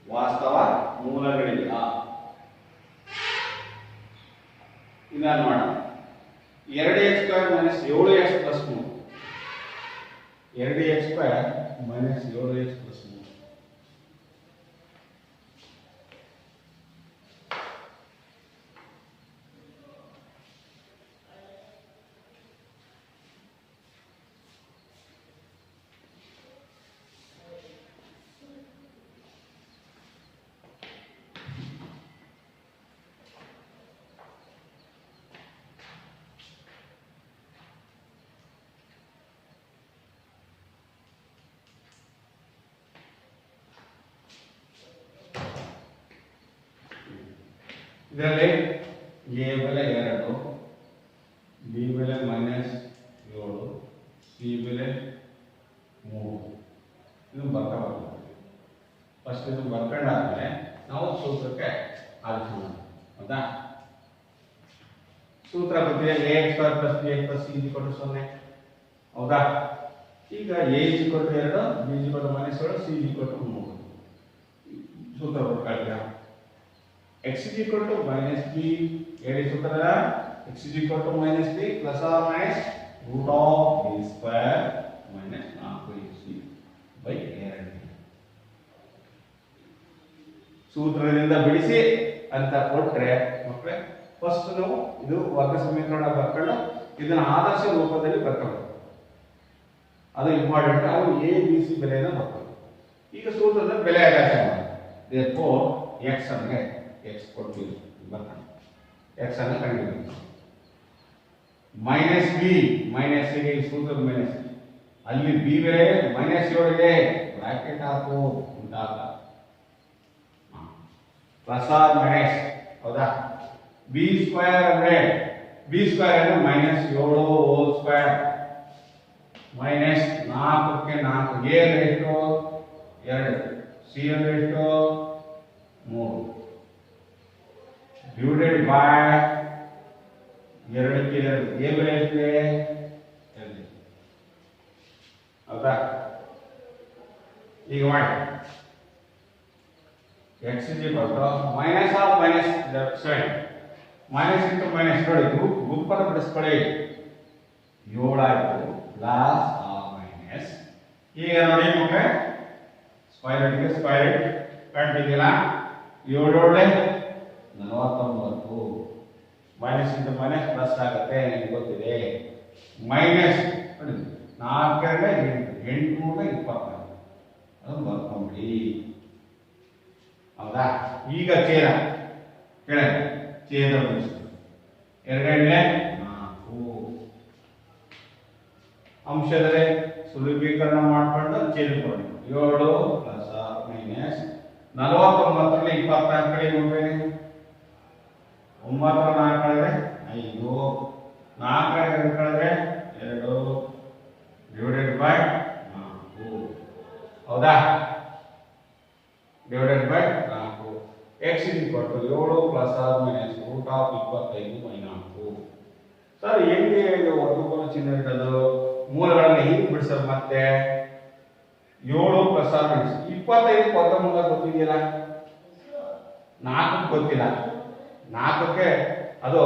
ವಾಸ್ತವ ಮೂಲಗಳಿಲ್ಲ ಇದನ್ನು ಮಾಡೋಣ 2x² minus 7x plus 3 2x² minus 7x plus 3 ಇದರಲ್ಲಿ ಎ ಬೆಲೆ 2, ಬಿ ಬೆಲೆ -7, ಸಿ ಬೆಲೆ 3. ಇದು ಬರ್ತಾ ಬರ್ತದೆ. ಫಸ್ಟ್ ಇದು ಬರ್ಕೊಂಡಾದ್ಮೇಲೆ ನಾವು ಸೂತ್ರಕ್ಕೆ ಆಲೋಚನೆ ಮಾಡೋಣ. ಹೌದಾ? ಸೂತ್ರ ಗೊತ್ತಿದೆ, ax² + bx + c = 0. ಹೌದಾ? ಈಗ a = 2, b = -7, c = 3. ಸೂತ್ರ ಬರ್ಕೊಳ್ತೀರಾ? x - b ಹೇಳಿ ಸೂತ್ರದ x - b ± √b² - 4ac/2 ಸೂತ್ರದಿಂದ ಬಿಡಿಸಿ ಅಂತ ಕೊಟ್ರೆ ಮಕ್ಕಳೇ, ಫಸ್ಟ್ ನಾವು ಇದು ವರ್ಗ ಸಮೀಕರಣ ಬರ್ಕೊಂಡು ಇದನ್ನ ಆದರ್ಶ ರೂಪದಲ್ಲಿ ಬರ್ಕೊಂಡು ಅದು ಇಂಪಾರ್ಟೆಂಟ್. ನಾವು a b c ಬೆಲೆಯನ್ನು ಬರ್ಕೊಂಡು ಈಗ ಸೂತ್ರದ ಬೆಲೆ ಆಕಾಶ ಮಾಡಿ therefore x ಅಂದ್ರೆ x ಕೊಡ್ತೀವಿ ಬರ್ಕೊಂಡು x ಅನ್ನು ಕಂಡುಹಿಡಿಯಿರಿ. -b ಮೈನಸ್ ಗೆ ಸೂತ್ರದ ಮೈನಸ್, ಅಲ್ಲಿ b ಬೆಲೆ -7 ಇದೆ, ಬ್ರಾಕೆಟ್ ಹಾಕು ಉಂಟಾಗ ಪ್ಲಸ್ ಆರ್ ಮೈನಸ್. ಹೌದಾ? b² ಅಂದ್ರೆ b² ಅಂದ್ರೆ -7 ಹೋಲ್ ಸ್ಕ್ವೇರ್ ಮೈನಸ್ 4 ಕ್ಕೆ 4, a ಅಂದ್ರೆ ಎಷ್ಟು 2, c ಅಂದ್ರೆ ಎಷ್ಟು 3 ಡಿವೈಡೆಡ್ ಬೈ 2 ಕ್ಕೆ 2, a ಬೆಲೆ ಎಷ್ಟಿದೆ 2. ಹೌದಾ? ಈಗ ಮಾಡಿ x minus of minus 7 minus into minus ನೋಡಿ, ಗುಂಪನ್ನು ಬಿಡಿಸ್ಕೊಳ್ಳಿ. 7 ಆಯಿತು ಪ್ಲಸ್ ಆರ್ ಮೈನಸ್. ಈಗ ನೋಡಿ ಮಕ್ಕಳೇ, ಸ್ಕ್ವೇರ್ ರೂಟ್ಗೆ ಸ್ಕ್ವೇರ್ ರೂಟ್ ಕಂಡಿದ್ದೀಲ್ಲ. 7 49 ಮೈನಸ್ ಇಂಟು ಮೈನಸ್ ಪ್ಲಸ್ ಆಗುತ್ತೆ, ನಿಮಗೆ ಗೊತ್ತಿದೆ. ಮೈನಸ್ ನೋಡಿ 4 8, 8 24 ಅದನ್ನು ಬರ್ಕೊಂಬಿಡಿ. ಹೌದಾ? ಈಗ ಛೇದ ಕೆಳಗೆ ಛೇದ 2 4 ಅಂಶದಲ್ಲಿ ಸುಲಭೀಕರಣ ಮಾಡಿಕೊಂಡು ಛೇದ ಕೊಡಿ. 7 ಪ್ಲಸ್ ಮೈನಸ್ 49 24 ಕಡೆ ಹೋಗ್ಬೇಡಿ. 9 4 ಕಳೆದ್ರೆ 5, 4 ಕಳೆದ್ರೆ 2 ಡಿವೈಡೆಡ್ ಬೈ 4. ಹೌದಾ? Divided by 4. x = 7 plus or minus √25 -4. Sir ಹೆಂಗೆ ಇದು ವರ್ಗಮೂಲ ಚಿಹ್ನೆ ಇಟ್ಟದು? ಮೂಲಗಳನ್ನು ಹಿಂಗೆ ಬಿಡಿಸೋದು ಮತ್ತೆ 7 ಪ್ಲಸ್ ಆರ್ ಮೈನಸ್ 25 ವರ್ಗಮೂಲ ಗೊತ್ತಿದೆಯಲ್ಲ, 4 ಗೊತ್ತಿಲ್ಲ. 4ಕ್ಕೆ ಅದು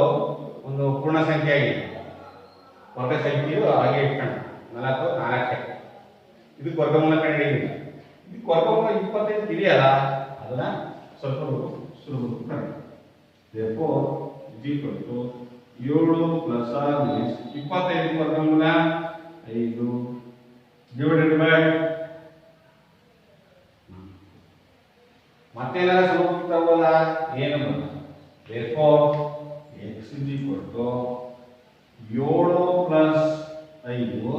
ಒಂದು ಪೂರ್ಣ ಸಂಖ್ಯೆ ಆಗಿದೆ, ವರ್ಗ ಸಂಖ್ಯೆಯು ಹಾಗೆ ಇಟ್ಕೊಂಡು 4 4 ಇದಕ್ಕೆ ವರ್ಗಮೂಲ ಕಂಡುಹಿಡಿಯಿರಿ. ಇದಕ್ಕೆ ವರ್ಗಮೂಲ 25 ಇದೆಯಲ್ಲ, ಅದನ್ನ ಸ್ವಲ್ಪ ಸುಲಭ ಕಂಡು. therefore = 7 ಪ್ಲಸ್ ಆರ್ ಮೈನಸ್ 25 ವರ್ಗಮೂಲ 5 ಡಿವೈಡೆಡ್ ಬೈ ಮತ್ತೇನಾರ ಸುಲಭ ತಗೋಲ್ಲ, ಏನು ಬರಲ್ಲ. therefore x = 7 plus 5.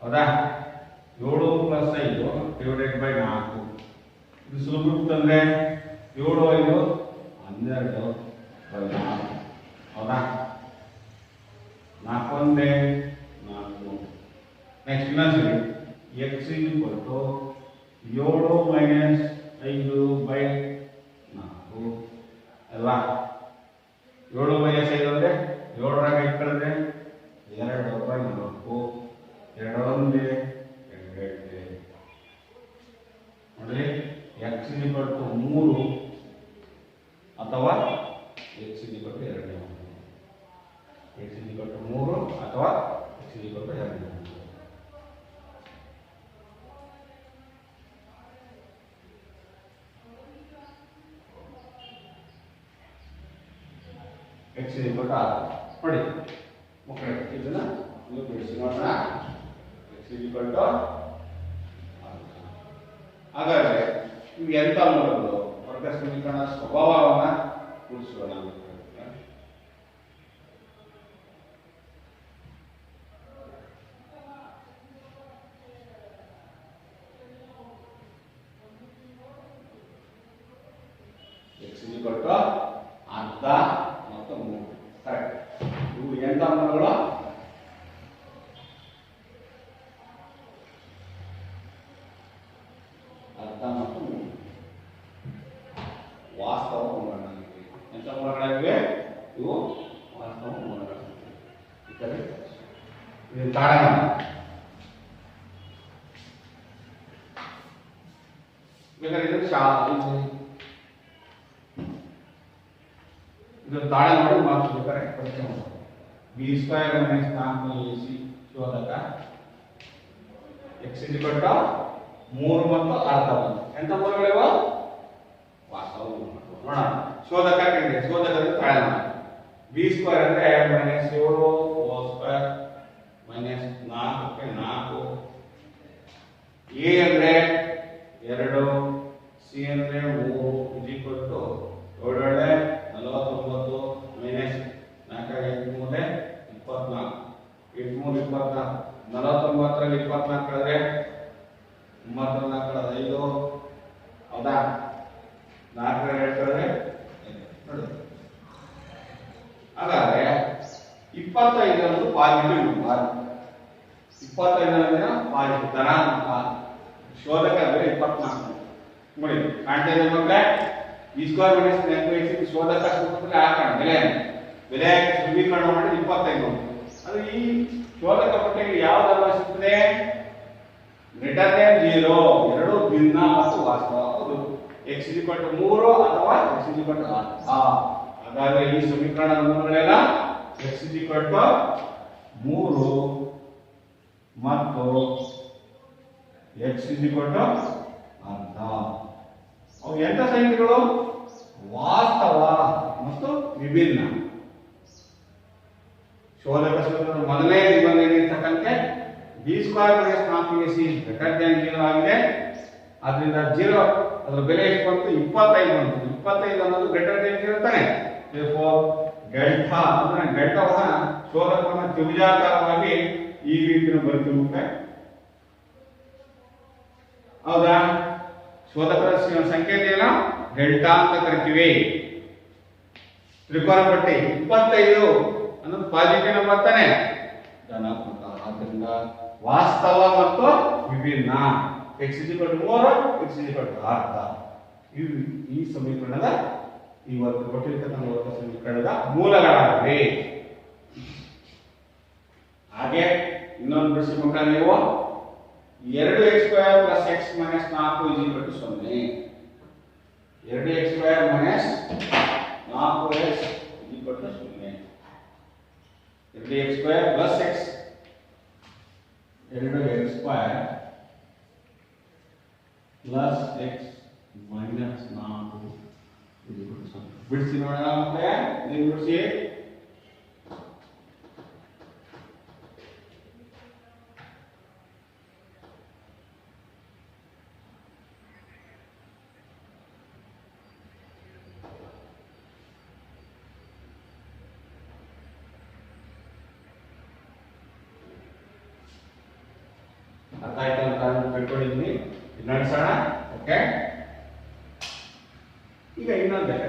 ಹೌದಾ? 7 ಪ್ಲಸ್ 5 ಡಿವೈಡೆಡ್ ಬೈ 4. ಇದು ಸುಲಭ ತಂದ್ರೆ 7 5 12 ಬೈ 4. ಹೌದಾ? 4 1 4. ನೆಕ್ಸ್ಟ್ ಇನ್ನೊಂದ್ಸರಿ x = 7 ಮೈನಸ್ 5 ಬೈ 4 ಅಲ್ವಾ? 7 ಮೈನಸ್ 5 ಅಂದ್ರೆ 7 ಇಟ್ಕೊಂಡ್ರೆ 2 ಬೈ 4, 2 1 2 ನೋಡಿ. x = 3 ಅಥವಾ x = 2. x = 3 ಅಥವಾ x = 2. x = 6 ನೋಡಿ ಮಕ್ಕಳೇ, ಇದನ್ನ ನೀವು ಬಿಡಿಸಿ ನೋಡೋಣ. x = 6. ಹಾಗಾದ್ರೆ ನೀವು ಎಂತ ಮಾಡೋದು? ವರ್ಗ ಸಮೀಕರಣ ಸ್ವಭಾವವನ್ನು ಉಳಿಸೋಣ. x = ಅರ್ಧ ಮೂಲಗಳಿವೆ, ಇವು ವಾಸ್ತವ ಮೂಲಗಳು. ಇದು ತಾಡನ ಬೇಕಾದ್ರೆ ಇದು ತಾಳ ಮಾಡಿ ಮಾಡ್ಬೇಕಾರೆ ಪರಿಚಯ B square minus 4ac ಶೋಧಕ x = 3 ಮತ್ತು ಅರ್ಧ ಎಂತ ಮೂಲಗಳಿವ ವಾಸ್ತವ ಮೂಲಗಳು. ನೋಡೋಣ ಶೋಧಕ ಕಂಡಿದೆ, ಶೋಧಕದ ತಾಳ ಮಾಡಿ ಬಿ ಸ್ಕ್ವೇರ್ ಅಂದ್ರೆ -7 ಹೋಲ್ ಸ್ಕ್ವೇರ್ -4 ಕ್ಕೆ 4, a ಅಂದ್ರೆ 2, c ಅಂದ್ರೆ 3 = 7 49 ಮೈನಸ್ 4 8 3 24 8 3 24 49ರಲ್ಲಿ 24 ಕಳೆದ್ರೆ 94 ಕಳೆದ್ರೆ 5 ಹೌದಾ 4 2 ಕಳೆದ್ರೆ ನೋಡಿ. ಹಾಗಾದ್ರೆ 25 ಅನ್ನೋದು ಪಾಸಿಟಿವ್ ನಂಬರ್, 25 ಅಂದ್ರೆ ಪಾಸಿಟಿವ್ ಧನಾತ್ಮಕ, ಶೋಧಕ ಬೆಲೆ 24 ನೋಡಿ ಕಾಣ್ತಾ ಇದೆ ಮಕ್ಕಳೇ. ಈ ಸ್ಕ್ವೇರ್ ಮೈನಸ್ 4ac ಶೋಧಕ ಸೂತ್ರದಲ್ಲಿ ಹಾಕೋಣ ಬೆಲೆ ಧ್ರುವೀಕರಣ ಮಾಡಿ 25 ಅದು ಈ ಶೋಧಕ ಪಟ್ಟಿಗೆ ಯಾವ್ದು ಸಿಗ್ತದೆ ಗ್ರೇಟರ್ ದೆನ್ 0 ಎರಡು ಭಿನ್ನ ಮತ್ತು ವಾಸ್ತವ. ಹೌದು x = 3 ಅಥವಾ x = 10. ಹಾಗಾದ್ರೆ ಈ ಸಮೀಕರಣದ ಮೂಲಗಳೆಲ್ಲ x = 3 ಮತ್ತು x = 10. ಅವು ಎಂತ ಸಂಖ್ಯೆಗಳು ವಾಸ್ತವ ಮತ್ತು ವಿಭಿನ್ನ. ಶೋಧಕ ಸೂತ್ರದ ಮೊದಲನೇ ನಿಬಂಧನೆ ಇರ್ತಕ್ಕಂತೆ b² - 4ac > 0 ಆಗಿದೆ. ಆದ್ರಿಂದ 0 ಅದರ ಬೆಲೆ ಎಷ್ಟು ಬಂತು 25 ಬಂತು. 25 ಅನ್ನೋದು ಗ್ರೇಟರ್ ದೆನ್ 0 ತಾನೆ. therefore ಡೆಲ್ಟಾ ಅಂದ್ರೆ ಡೆಲ್ಟಾವನ್ನ ಶೋಧಕವನ್ನ ತ್ರಿಭುಜಾಕಾರವಾಗಿ ಈ ರೀತಿ ಬರೆಯುತ್ತೆ. ಹೌದಾ ಶೋಧಕದ ಸಂಕೇತನ ಡೆಲ್ಟಾ ಅಂತ ಕರಿತೀವಿ. ತ್ರಿಕೋನ ಪಟ್ಟಿ 25 ಅನ್ನೋದು ಪಾಸಿಟಿವ್ ನಂಬರ್ ತಾನೆ ಧನಾತ್ಮಕ. ಆದ್ದರಿಂದ ವಾಸ್ತವ ಮತ್ತು ವಿಭಿನ್ನ x = 3 x = 10. ಈ ಸಮೀಕರಣದ ಇವತ್ತು ಕೊಟ್ಟಿರ್ತಕ್ಕಂಥ ವರ್ಗ ಸಮೀಕರಣದ ಮೂಲಗಳಾಗಿವೆ. ಹಾಗೆ ಇನ್ನೊಂದು ಪ್ರಶ್ನೆ ಮಕ್ಕಳ ನೀವು 2x² + x - 4 = 0 2x² - 4x = 0 2x² + x 2x² + x - 4 ಬಿಡಿಸಿ ನೋಡೋಣ ಮಕ್ಕಳೇ. ನೀವು ಬಿಡಿಸಿ ಅರ್ಥ ಆಯ್ತು ಅಂತ ತಿಳ್ಕೊಂಡಿದ್ದೀನಿ. ನಡೆಸೋಣ. ಓಕೆ ಈಗ ಇನ್ನೊಂದು ಲೆಕ್ಕ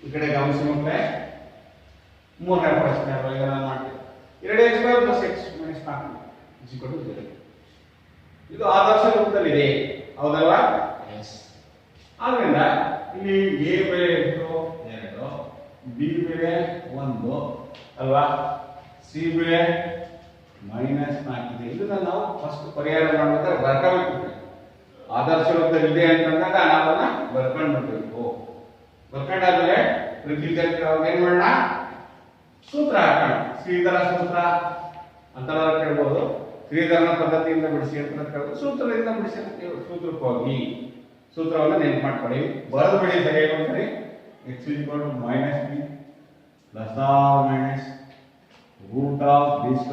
ಈ ಕಡೆ ಗಮನಿಸಿ ಮಕ್ಕಳೇ. ಮೂರನೇ ಪ್ರಶ್ನೆ ಮಾಡ್ತೀವಿ 2x² + x - 4 = 0. ಇದು ಆದರ್ಶ ರೂಪದಲ್ಲಿದೆ ಹೌದಲ್ವಾ. ಆದ್ರಿಂದ ಇಲ್ಲಿ a ಬೆಲೆ ಎಷ್ಟು 2, b ಬೆಲೆ 1 ಅಲ್ವಾ, c ಬೆಲೆ -4 ಇದೆ. ಇದನ್ನ ನಾವು ಫಸ್ಟ್ ಪರಿಹಾರ ಮಾಡಬೇಕಾದ್ರೆ ಬರ್ಕೋಬೇಕು. ಆದರ್ಶ ರೂಪದಲ್ಲಿದೆ ಅಂತಂದಾಗ ನಾವು ಅದನ್ನ ಬರ್ಕೊಂಡ್ಬಿಡ್ಬೇಕು. ಬರ್ಕೊಂಡಾದ್ಮೇಲೆ ಪ್ರತಿನಿಧಿಕ ಏನ್ ಮಾಡೋಣ ಸೂತ್ರ ಹಾಕೋಣ. ಶ್ರೀಧರ ಸೂತ್ರ ಅಂತ ಕೇಳ್ಬೋದು. ಶ್ರೀಧರನ ಪದ್ಧತಿಯಿಂದ ಬಿಡಿಸಿ ಅಂತ ಕೇಳ್ಬೋದು. ಸೂತ್ರದಿಂದ ಬಿಡಿಸಿ ಅಂತ ಕೇಳ್ಬೋದು. ಸೂತ್ರಕ್ಕೆ ಹೋಗಿ ಸೂತ್ರವನ್ನು ನೆನಪು ಮಾಡ್ಕೊಳ್ಳಿ, ಬರೆದು ಬಿಡಿ ಸರಿಯಾಗಿ ಒಂದ್ಸರಿ. x = -b ± √b²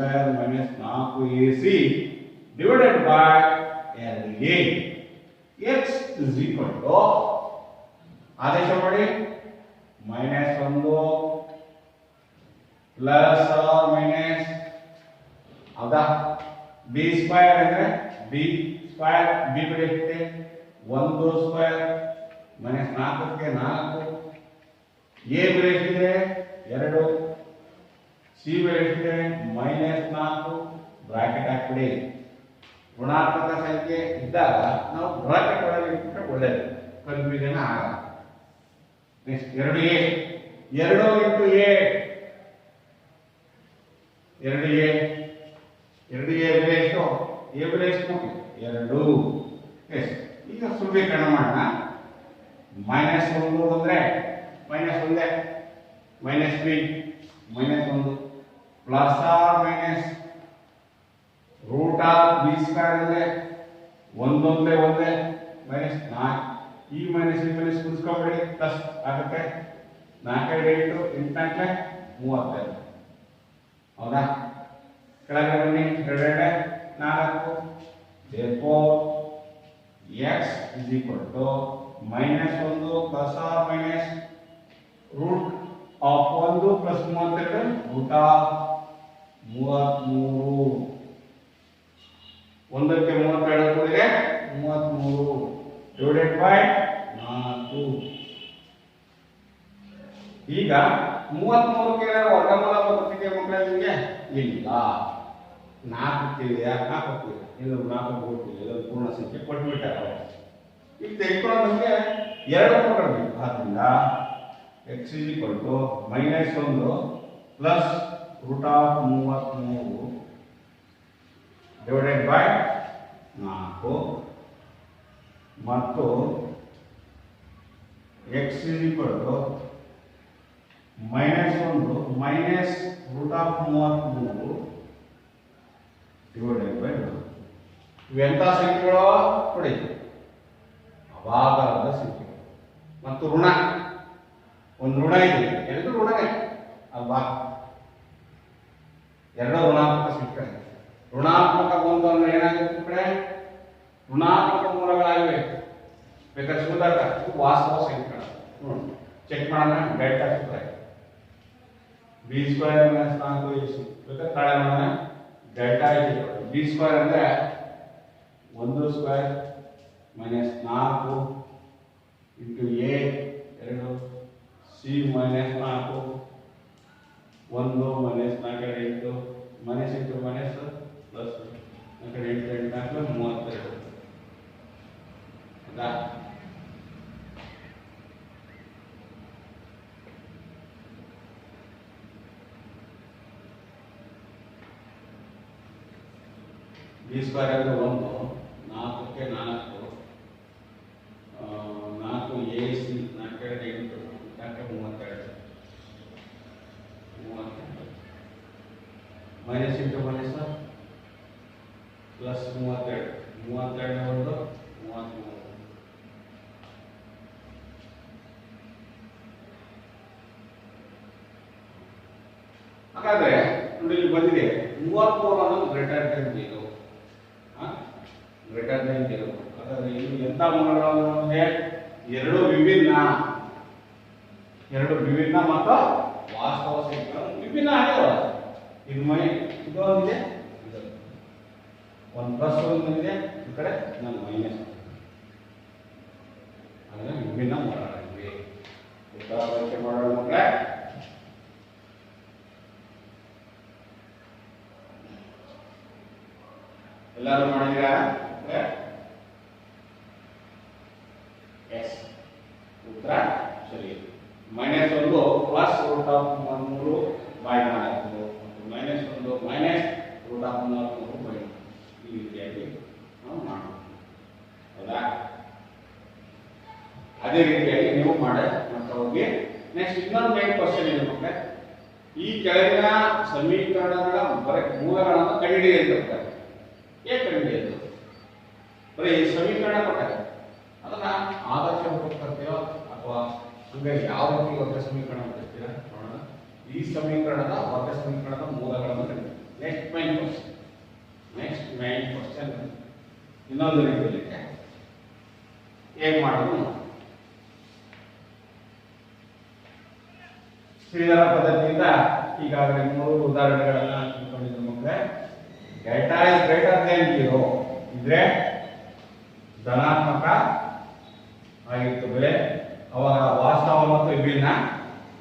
- 4ac divided by LA. x = ಆದೇಶ ಮಾಡಿ -1 ಪ್ಲಸ್ ಆರ್ ಮೈನಸ್ ಹೌದಾ. b² ಅಂದ್ರೆ b² b ಬೆಲೆ ಎಷ್ಟಿದೆ 1² ಮೈನಸ್ 4ಕ್ಕೆ 4, ಎ ಬೆಲೆ ಎಷ್ಟಿದೆ 2, ಸಿ ಬೆಲೆ ಎಷ್ಟಿದೆ -4, ಬ್ರಾಕೆಟ್ ಹಾಕ್ಬಿಡಿ. ಋಣಾತ್ಮಕ ಸಂಖ್ಯೆ ಇದ್ದಾಗ ನಾವು ಬ್ರಾಕೆಟ್ ಒಳಗೆ ಇಟ್ಬಿಟ್ರೆ ಒಳ್ಳೆಯದು, ಕನ್ಫ್ಯೂಷನ್ ಆಗಲ್ಲ. Next 2a, 2 into a, 2a, 2a ಬೆಲೆ ಎಷ್ಟು, a ಬೆಲೆ ಎಷ್ಟು 2. ಎಸ್, ಈಗ ಸುಲಭೀಕರಣ ಮಾಡೋಣ. -1 ಬಂದ್ರೆ -1 -3 -1 plus or minus root of B square ಅಂದ್ರೆ ಒಂದೊಂದೇ -4. ಈ ಮೈನಸ್ ಈ ಮೈನಸ್ ಕುಡಿಸ್ಕೊಂಡ್ಬಿಡಿ, ಪ್ಲಸ್ ಆಗುತ್ತೆ. 4 8 8 32. ಹೌದಾ? ಕೆಳಗೆ ಬನ್ನಿ, 2 4. therefore x is equal to -1 plus or minus root of 1 plus 32 root of 33. ಒಂದಕ್ಕೆ 32 ಕೂಡಿದ್ರೆ 33 divided by 4. ಈಗ 33ಕ್ಕೆ ವರ್ಗಮೂಲ ಬರ್ತಿದೆ ಮಕ್ಕಳೇ ನಿಮಗೆ? ಇಲ್ಲ. 4 ಇದೆಯಾ? 4 ಇದು 4 ಕೊಟ್ಟಿದೆ, ಇದು ಪೂರ್ಣ ಸಂಖ್ಯೆ ಕೊಟ್ಬಿಟ್ಟಾರೆ. ಈಗ ತೆಗೆದುಕೊಂಡು ನಮಗೆ 2 ಕೊಡಬೇಕು. ಆದ್ದರಿಂದ x is equal to -1 plus root of 33 divided by 4 ಮತ್ತು x is equal to -1 minus root of 33 divided by 4. ಇವೆಂತ ಸಂಖ್ಯೆಗಳು ಕೊಡಿ? ಅಭಾಗದ ಸಂಖ್ಯೆಗಳು. ಮತ್ತು ಋಣ, ಒಂದು ಋಣ ಇದೆ, ಎರಡು ಋಣನೇ ಅಲ್ವಾ? ಎರಡು ಋಣಾತ್ಮಕ ಸಂಖ್ಯೆಗಳು. ಋಣಾತ್ಮಕ ಒಂದು ಅಂದ್ರೆ ಏನಾಗುತ್ತೆ ಕಡೆ? ಋಣಾತ್ಮಕ ಮೂಲಗಳಾಗಿವೆ. ಬೇಕಾದ್ರೆ ಸುಧಾಕ ವಾಸ್ತವ ಸಂಖ್ಯೆಗಳು ಚೆಕ್ ಮಾಡೋಣ. ಡೆಲ್ಟಾ ಸೂತ್ರ ಬಿ ಸ್ಕ್ವೇರ್ ಮೈನಸ್ 4ac. ಬೇಕಾದ್ರೆ ತಾಳೆ ಮಾಡೋಣ. ಡೆಲ್ಟಾ ಬಿ ಸ್ಕ್ವೇರ್ ಅಂದ್ರೆ 1 square minus 4 into A 2, C minus 4 1 minus 4 8, minus into minus plus 4 8 8 32. ಹೌದಾ? ಬಿ ಸ್ಕ್ವೇರ್ ಅಂದ್ರೆ 1, 4ಕ್ಕೆ 4, 4 A C 4 8 32 minus into minus plus 32 32 33. ಹಾಗಾದ್ರೆ ನೋಡಿ ಇಲ್ಲಿ ಬಂದಿದೆ 34 ಅನ್ನೋದು ಗ್ರೇಟರ್ ದೆನ್ 0. Greater than 0. ಹಾಗಾದ್ರೆ ಇದು ಎಂತ ಮೂಲಗಳು ಅಂದ್ರೆ ಎರಡು ವಿಭಿನ್ನ ಮತ್ತು ವಾಸ್ತವ ಸಂಖ್ಯೆಗಳು ವಿಭಿನ್ನ ಆಗಿವೆ. ಇದು ಇದು ಒಂದಿದೆ, ಇದು ಒಂದು ಪ್ಲಸ್ ಒಂದಿದೆ, ಈ ಕಡೆ ನಾನು ಮೈನಸ್. ಅಂದ್ರೆ ವಿಭಿನ್ನ ಮೂಲಗಳಿವೆ. ಉತ್ತರ ಬಳಕೆ ಮಾಡೋಣ ಮಕ್ಕಳೇ. ಎಲ್ಲರೂ ಮಾಡಿದ್ದೀರಾ? ಎಸ್, ಉತ್ತರ ಸರಿ. -1 ಪ್ಲಸ್ ರೂಟ್ ಆಫ್ 33 ಬೈ 4 ಮತ್ತು -1 ಮೈನಸ್ ರೂಟ್ ಆಫ್ 33 ಬೈ 4. ಈ ರೀತಿಯಾಗಿ ನಾವು ಮಾಡಬಹುದು. ಹೌದಾ? ಅದೇ ರೀತಿಯಾಗಿ ನೀವು ಮಾಡ್ತಾ ಹೋಗಿ. ನೆಕ್ಸ್ಟ್ ಇನ್ನೊಂದು ಮೇನ್ ಕ್ವಶನ್ ಇದೆ ಮಕ್ಕಳೇ. ಈ ಕೆಳಗಿನ ಸಮೀಕರಣಗಳ ಮೂಲಗಳನ್ನು ಕಂಡುಹಿಡಿಯಬೇಕು. ಹೇಗೆ ಕಂಡುಹಿಡಿಯೋದು? ಬರೀ ಸಮೀಕರಣ ಕೊಟ್ಟಾಗ ಅದನ್ನ ಆದರ್ಶ ರೂಪಕ್ಕಂತೀವೋ ಅಥವಾ ಹಂಗೆ ಯಾವ ರೀತಿ ವರ್ಗ ಸಮೀಕರಣ ಮಾಡ್ತೀರಾ ನೋಡೋಣ. ಈ ಸಮೀಕರಣದ ವರ್ಗ ಸಮೀಕರಣದ ಮೂಲಗಳನ್ನು ಕಂಡುಹಿಡಿಯೋದು. ನೆಕ್ಸ್ಟ್ ಮೈನ್ ಕ್ವಶನ್ ಇನ್ನೊಂದು ರೀತಿಯಲ್ಲಿ ಹೇಗೆ ಮಾಡೋದು? ಶ್ರೀಧರ ಪದ್ಧತಿಯಿಂದ ಈಗಾಗಲೇ 3 ಉದಾಹರಣೆಗಳನ್ನ ತಿಳ್ಕೊಂಡಿದ್ದ ಮಕ್ಕಳೇ. ಡೆಲ್ಟಾ ಇಸ್ ಗ್ರೇಟರ್ ದೆನ್ 0 ಇದ್ರೆ ಧನಾತ್ಮಕ ಆಗಿತ್ತು ಬೆಲೆ. ಅವಾಗ ವಾಸ್ತವ ಮತ್ತು ವಿಭಿನ್ನ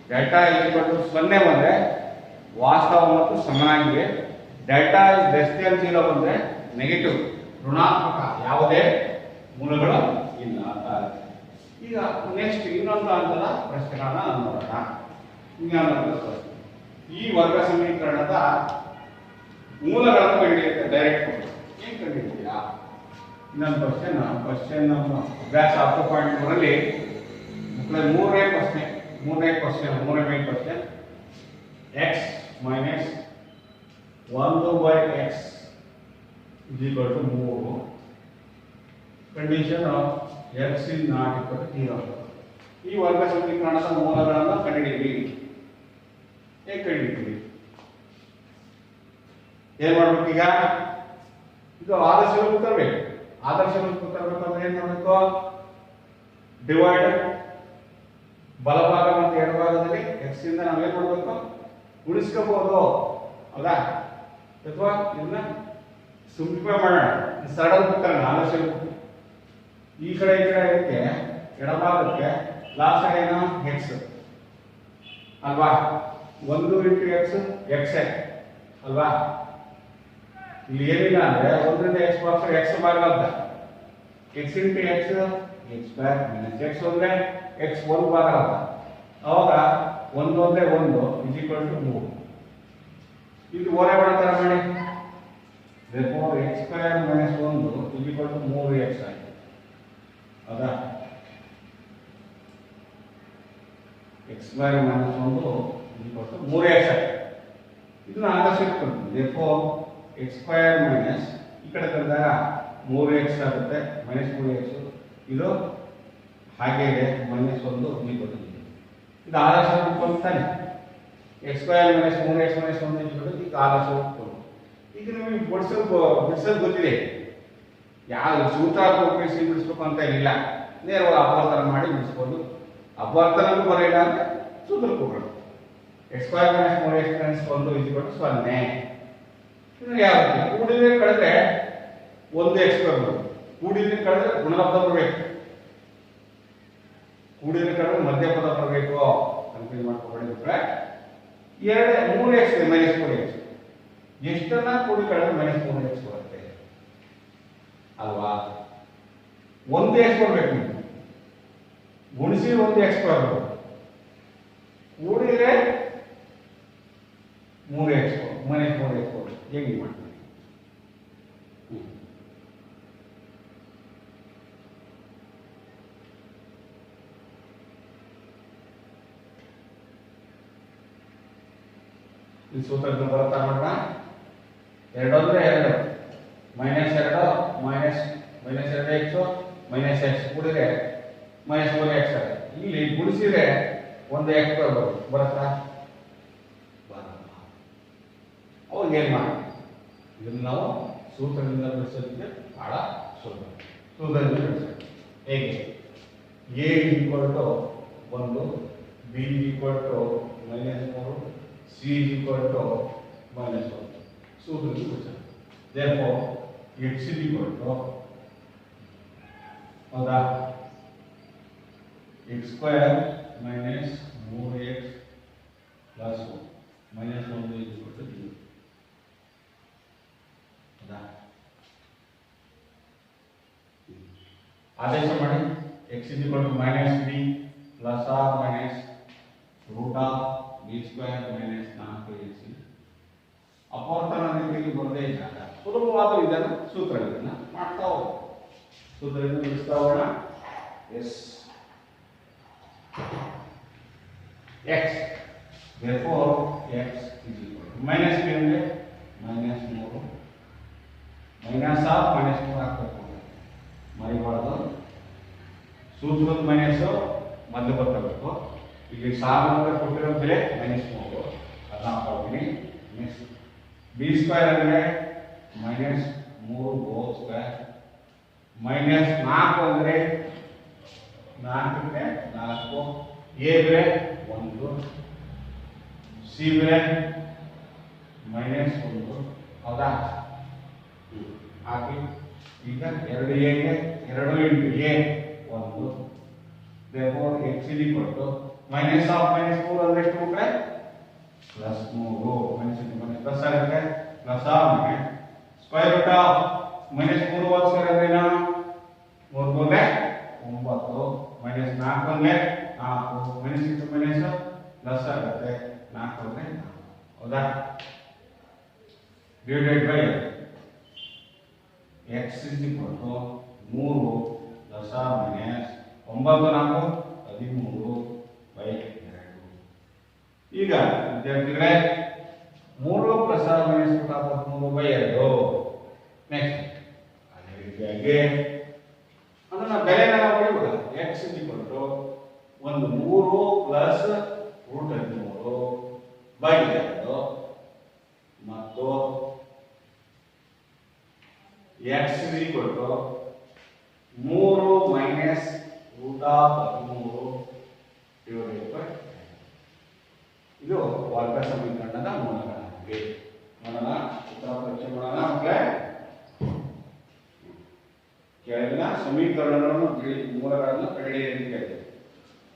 ಡೆಲ್ಟಾ ಈಕ್ವಲ್ 0 ಬಂದ್ರೆ ವಾಸ್ತವ ಮತ್ತು ಸಮನಾಗಿವೆ. ಡೆಲ್ಟಾ ಲೆಸ್ ದೆನ್ 0 ಬಂದ್ರೆ ನೆಗೆಟಿವ್ ಋಣಾತ್ಮಕ, ಯಾವುದೇ ಮೂಲಗಳು ಇಲ್ಲ ಅಂತ. ಈಗ ನೆಕ್ಸ್ಟ್ ಇನ್ನೊಂದು ಹಂತದ ಪ್ರಶ್ನೆಗಳನ್ನ ನೋಡೋಣ. ಈ ವರ್ಗ ಸಮೀಕರಣದ ಮೂಲಗಳನ್ನು ಕಂಡುಹಿಡಿಯುತ್ತೆ. ಡೈರೆಕ್ಟ್ ಏನ್ ಕಂಡುಹಿಡಿತೀರಾ? ಇನ್ನೊಂದು ಕ್ವಶನ್ ನಮ್ಮ ಅಭ್ಯಾಸ 10.3 ಮೂರನೇ question x minus 1/x is equal to 3. Condition x is not equal to 0. ಈ ವರ್ಗ ಸಮೀಕರಣದ ಮೂಲಗಳನ್ನು ಕಂಡುಹಿಡಿಯಿರಿ. ಹೇಗೆ ಕಂಡುಹಿಡಿತೀವಿ? ಏನ್ ಮಾಡ್ಬೇಕು? ಈಗ ಇದು ಆದರ್ಶ ರೂಪ ತರಬೇಕು. ಆದರ್ಶ ರೂಪ ತರಬೇಕಂದ್ರೆ ಏನ್ ಮಾಡಬೇಕು? ಡಿವೈಡ್ ಬಲಭಾಗ ಮತ್ತು ಎಡಭಾಗದಲ್ಲಿ x ಇಂದ ನಾವೇನ್ ಮಾಡಬೇಕು? ಗುಣಿಸ್ಕೋಬಹುದು, ಹೌದಾ? ಅಥವಾ ಇದನ್ನ ಸಿಂಪ್ಲಿಫೈ ಮಾಡೋಣ. ಸರಳ ರೂಪ ಆದರ್ಶ ರೂಪ. ಈ ಕಡೆ ಇದಕ್ಕೆ ಎಡಭಾಗಕ್ಕೆ ಲಾಸ್ಟ್ ಏನು x ಅಲ್ವಾ? 1 into x x ಅಲ್ವಾ? ಇಲ್ಲಿ ಏನಿಲ್ಲ ಅಂದ್ರೆ 1 ರಿಂದ x ಬಾಕ್ಸ್ x ಭಾಗ ಅಂತ x into x x square minus x ಅಂದ್ರೆ x 1 ಭಾಗ ಅಂತ. ಅವಾಗ 1 ಅಂದ್ರೆ 1 is equal to 3. ಇದು ಓರೆ ಮಾಡ್ತಾರೆ ಮಾಡಿ. therefore x square minus 1 is equal to 3x ಆಯ್ತು, ಹೌದಾ? x square minus 1 is equal to 3x ಆಯ್ತು. ಇದನ್ನ ಆದರ್ಶ ಇಟ್ಕೊಂಡು therefore x ಸ್ಕ್ವೇರ್ ಮೈನಸ್ ಈ ಕಡೆ ತಂದಾಗ 3x ಆಗುತ್ತೆ, ಮೈನಸ್ 3x. ಇದು ಹಾಗೆ ಇದೆ, ಮೈನಸ್ 1 ಈಕ್ವಲ್ ಇದು ಆದರ್ಶ ರೂಪ ಅಂತಾನೆ. x square minus 3x minus 1 equal ಇದು ಆದರ್ಶ ರೂಪ. ಈಗ ನಿಮಗೆ ಬಿಡಿಸೋದು ಗೊತ್ತಿದೆ, ಯಾವ ಸೂತ್ರ ಉಪಯೋಗಿಸಿ ಬಿಡಿಸ್ಬೇಕು ಅಂತ ಏನಿಲ್ಲ. ನೇರವಾಗಿ ಅಪವರ್ತನ ಮಾಡಿ ಬಿಡಿಸ್ಬೋದು. ಅಪವರ್ತನಕ್ಕೂ ಬರೋಲ್ಲ ಅಂತ ಸೂತ್ರಕ್ಕೆ ಹೋಗೋಣ. x square minus 3x minus 1 equal 0. ಇನ್ನು ಯಾವ ರೀತಿ ಕೂಡಿದ್ರೆ ಕಳೆದ್ರೆ 1x ಸ್ಕ್ವೇರ್ ಬರುತ್ತೆ. ಕೂಡಿದ್ರೆ ಕಳೆದ್ರೆ ಗುಣಲಬ್ಧ ಬರಬೇಕು, ಕೂಡಿದ್ರೆ ಕಳೆದ್ರೆ ಮಧ್ಯಪದ ಬರಬೇಕು. ಕನ್ಫ್ಯೂಸ್ ಮಾಡ್ಕೊಬೇಡಿ ಬಿಟ್ರೆ 3x ಮೈನಸ್ 4x ಎಷ್ಟನ್ನ ಕೂಡಿ ಕಳೆದ್ರೆ ಮೈನಸ್ 3x ಬರುತ್ತೆ ಅಲ್ವಾ? 1x ಬರಬೇಕು. ನೀವು ಗುಣಿಸಿ 1x ಸ್ಕ್ವೇರ್ ಬರುತ್ತೆ, ಕೂಡಿದ್ರೆ 3x ಮೈನಸ್ 4x ಬರುತ್ತೆ. ಹೇಗೆ ಮಾಡ್ತೀವಿ? ಈ ಸೂತ್ರದಿಂದ ಬರುತ್ತಾ ನೋಡೋಣ. 2 ಅಂದ್ರೆ 2 minus 2 minus 2x minus x ಕೂಡಿದ್ರೆ ಮೈನಸ್ 4x ಆಗುತ್ತೆ. ಇಲ್ಲಿ ಗುಣಿಸಿದ್ರೆ 1x ಬರುತ್ತಾ? ಅವಾಗ ಏನ್ ಮಾಡಿ ಇದನ್ನು ನಾವು ಸೂತ್ರದಿಂದ ಬಿಡಿಸೋದಕ್ಕೆ ಬಹಳ ಸುಲಭ. ಸೂತ್ರದಿಂದ ಬಿಡಿಸೋದು ಹೇಗೆ? a equal to 1, b equal to minus 3, c equal to minus 1. ಸೂತ್ರದಿಂದ ಬಿಡಿಸೋದು. therefore x ಈಕ್ವಲ್ ಟು, ಹೌದಾ, x square minus 3x plus minus 1 equal to 0. ಆದೇಶ ಮಾಡಿ. x is equal to minus b plus or minus root of b square minus 4ac. ಅಪವರ್ತನ ರೀತಿಯಲ್ಲಿ ಬರದೇ ಇದ್ದಾಗ ಸುಲಭವಾದ ವಿಧಾನ ಸೂತ್ರಗಳನ್ನ ಮಾಡ್ತಾ ಹೋಗೋಣ. ಸೂತ್ರದಿಂದ ಬಿಡಿಸ್ತಾ ಹೋಗೋಣ. Yes x therefore x is equal to minus b ಅಂದ್ರೆ minus 3 ಮೈನಸ್ ಆಫ್ ಮೈನಸ್ 3 ಹಾಕಬೇಕು, ಮರಿಬಾರ್ದು. ಸೂತ್ರದ ಮೈನಸ್ ಮೊದಲು ಬರ್ತಬೇಕು. ಇಲ್ಲಿ ಸಾಮಾನ್ಯ ಕೊಟ್ಟಿರೋ ಬೆಲೆ ಮೈನಸ್ 3 ಅದನ್ನ ಹಾಕೋತೀನಿ. ನೆಕ್ಸ್ಟ್ ಬಿ ಸ್ಕ್ವೇರ್ ಅಂದ್ರೆ ಮೈನಸ್ 3 ಹೋಲ್ ಸ್ಕ್ವೇರ್ ಮೈನಸ್ 4 ಅಂದ್ರೆ 4 ಎ ಬೆಲೆ 1, ಸಿ ಬೆಲೆ ಮೈನಸ್ 1, ಹೌದಾ? ಹಾಕಿ ಈಗ 2a ಗೆ 2 into a 1 therefore x is equal to minus of minus 4 ಅಂದ್ರೆ ಎಷ್ಟು ಮಕ್ಕಳೇ plus 3 minus into minus plus ಆಗುತ್ತೆ ಪ್ಲಸ್ ಆಮೇಲೆ square root of minus 3 whole square ಅಂದ್ರೆ ಏನು 3 ಬಂದ್ರೆ 9 minus 4 ಬಂದ್ರೆ 4 minus into minus ಪ್ಲಸ್ ಆಗುತ್ತೆ 4 ಬಂದ್ರೆ 4 ಹೌದಾ divided by x is equal to 3 plus minus 9 4 13 by 2 ಈಗ ವಿದ್ಯಾರ್ಥಿಗಳೇ 3 ಪ್ಲಸ್ ಮೈನಸ್ 13 by 2 ನೆಕ್ಸ್ಟ್ ಅದೇ ರೀತಿಯಾಗಿ ಅದನ್ನ ಬೆಲೆನ ನಾವು ಬರೆಯಬಹುದು x is equal to ಒಂದು 3 ಪ್ಲಸ್ ರೂಟ್ 13 by 2 ಮತ್ತು x is equal to 3 minus root of 13 divided by ಇದು ವರ್ಗ ಸಮೀಕರಣದ ಮೂಲಗಳಾಗಿವೆ. ನೋಡೋಣ ಉತ್ತರ ಪರೀಕ್ಷೆ ಮಾಡೋಣ ಮಕ್ಕಳೇ. ಕೆಳಗಿನ ಸಮೀಕರಣಗಳನ್ನು ಮೂಲಗಳನ್ನು ಕಂಡುಹಿಡಿಯಿರಿ ಅಂತ ಹೇಳಿದೆ.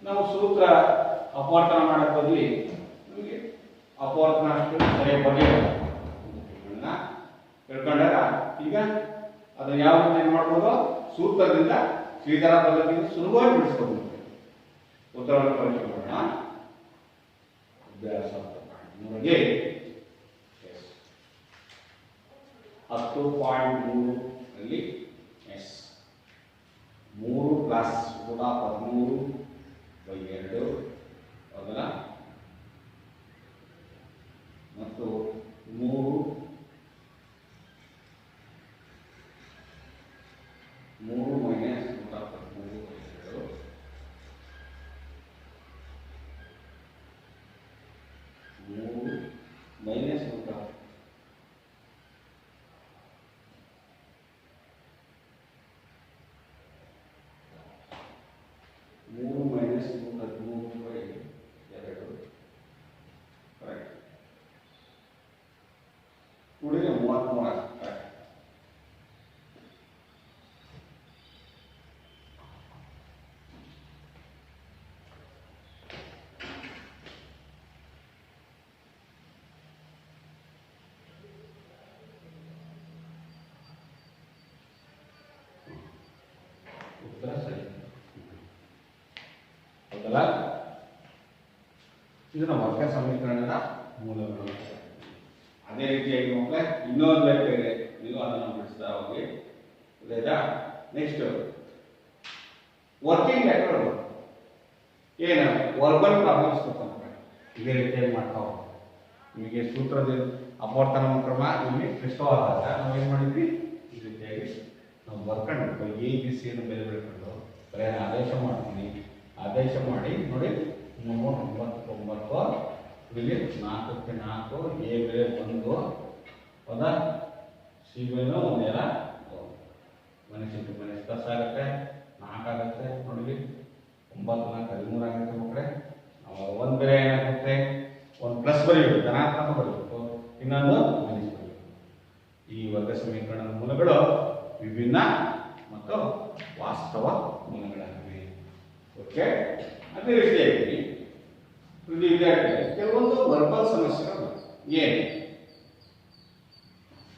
ನಾವು ಸೂತ್ರ ಅಪವರ್ತನ ಮಾಡಕ್ ಹೋದ್ವಿ, ನಮಗೆ ಅಪವರ್ತನ ಅಷ್ಟು ಸರಿಯಾಗಿ ಬರಲಿಲ್ಲ ತಿಳ್ಕೊಂಡಾಗ ಈಗ ಅದನ್ನ ಯಾವ ರೀತಿ ಏನು ಮಾಡ್ಬೋದು ಸೂತ್ರದಿಂದ ಶ್ರೀಧರ ಪದ್ಧತಿಯಿಂದ ಸುಲಭವಾಗಿ ಬಿಡಿಸ್ಬೋದು. ಉತ್ತರವನ್ನು ಪರೀಕ್ಷೆ ಮಾಡೋಣ. ಅಭ್ಯಾಸ ನಿಮಗೆ 10.3 ಅಲ್ಲಿ ಎಸ್ 3 ಪ್ಲಸ್ ಕೂಡ 13/2 ಅದರ ಮತ್ತು 3 ಮೈನಸ್ 13/2 3 ಮೈನಸ್ 13/2 ಕರೆಕ್ಟ್ ಉಳಿದ 33 ಕರೆಕ್ಟ್. ಉತ್ತರ ಸರಿ ಹೌದಲ್ಲ. ಇದನ್ನ ವರ್ಗ ಸಮೀಕರಣದ ಮೂಲಗಳು. ಅದೇ ರೀತಿಯಾಗಿ ಮಕ್ಕಳೇ ಇನ್ನೊಂದು ಲೆಕ್ಕ ಇದೆ, ನೀವು ಅದನ್ನು ಬಿಡಿಸ್ತಾ ಹೋಗಿ. ಆಯ್ತಾ? ನೆಕ್ಸ್ಟ್ ವರ್ಕಿಂಗ್ ಲೆಕ್ಕಗಳು ಏನು ವರ್ಬಲ್ ಪ್ರಾಬ್ಲಮ್ಸ್ ಕೊಡ್ತಾರೆ. ಇದೇ ರೀತಿಯಾಗಿ ಮಾಡ್ತಾ ಹೋಗ್ತಾರೆ. ನಿಮಗೆ ಸೂತ್ರದ ಅಪವರ್ತನ ಕ್ರಮ ನಿಮಗೆ ಕ್ಲಿಷ್ಟವಾದಾಗ ನಾವು ಏನು ಮಾಡಿದ್ವಿ, ಈ ರೀತಿಯಾಗಿ ನಾವು ಬರ್ಕೊಂಡು ಎ ಬಿ ಸಿ ಅನ್ನು ಬೇರೆ ಬೆಳ್ಕೊಂಡು ಬರೀ ಆದೇಶ ಮಾಡ್ತೀನಿ. ಆದೇಶ ಮಾಡಿ ನೋಡಿ 3 9 9 ಇಲ್ಲಿ 4ಕ್ಕೆ 4 ಎ ಬೆಲೆ 1 ಹೌದಾ, ಸಿ ಬೆಲೆ 1 ಎಲ್ಲ ಮೈನಸ್ ಇಂಟು ಮೈನಸ್ ಪ್ಲಸ್ ಆಗುತ್ತೆ 4 ಆಗುತ್ತೆ. ನೋಡಿ 9 4 13 ಆಗುತ್ತೆ ಮಕ್ಕಳೇ. ಒಂದು ಬೆಲೆ ಏನಾಗುತ್ತೆ, ಒಂದು ಪ್ಲಸ್ ಬರೀಬೇಕು, ಧನಾತ್ಮಕ ಬರೀಬೇಕು, ಇನ್ನೊಂದು ಮೈನಸ್ ಬರೀಬೇಕು. ಈ ವರ್ಗ ಸಮೀಕರಣದ ಮೂಲಗಳು ವಿಭಿನ್ನ ಮತ್ತು ವಾಸ್ತವ ಮೂಲಗಳಾಗಿವೆ. ಓಕೆ, ಅದೇ ರೀತಿಯಾಗಿ ವಿದ್ಯಾರ್ಥಿಗಳು ಕೆಲವೊಂದು ವರ್ಬಲ್ ಸಮಸ್ಯೆಗಳು ಏನು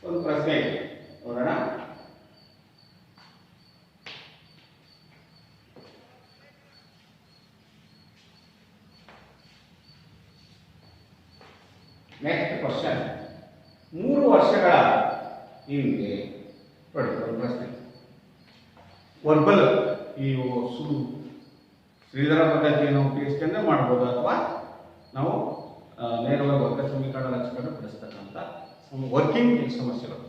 ಒಂದು ಪ್ರಶ್ನೆ ಇದೆ ನೋಡೋಣ. Next question. 3 ವರ್ಷಗಳ ಹಿಂದೆ ಒಂದು ಪ್ರಶ್ನೆ ವರ್ಬಲ್ ಈ ಶ್ರೀಧರ ಪದ್ಧತಿಯನ್ನು ಉಪಯೋಗಿಸಿಕೊಂಡೇ ಮಾಡ್ಬೋದು, ಅಥವಾ ನಾವು ನೇರವಾಗಿ ವರ್ಗ ಸಮೀಕರಣ ಹಚ್ಕೊಂಡು ಬಿಡಿಸ್ತಕ್ಕಂಥ ವರ್ಕಿಂಗ್ ಸಮಸ್ಯೆಗಳು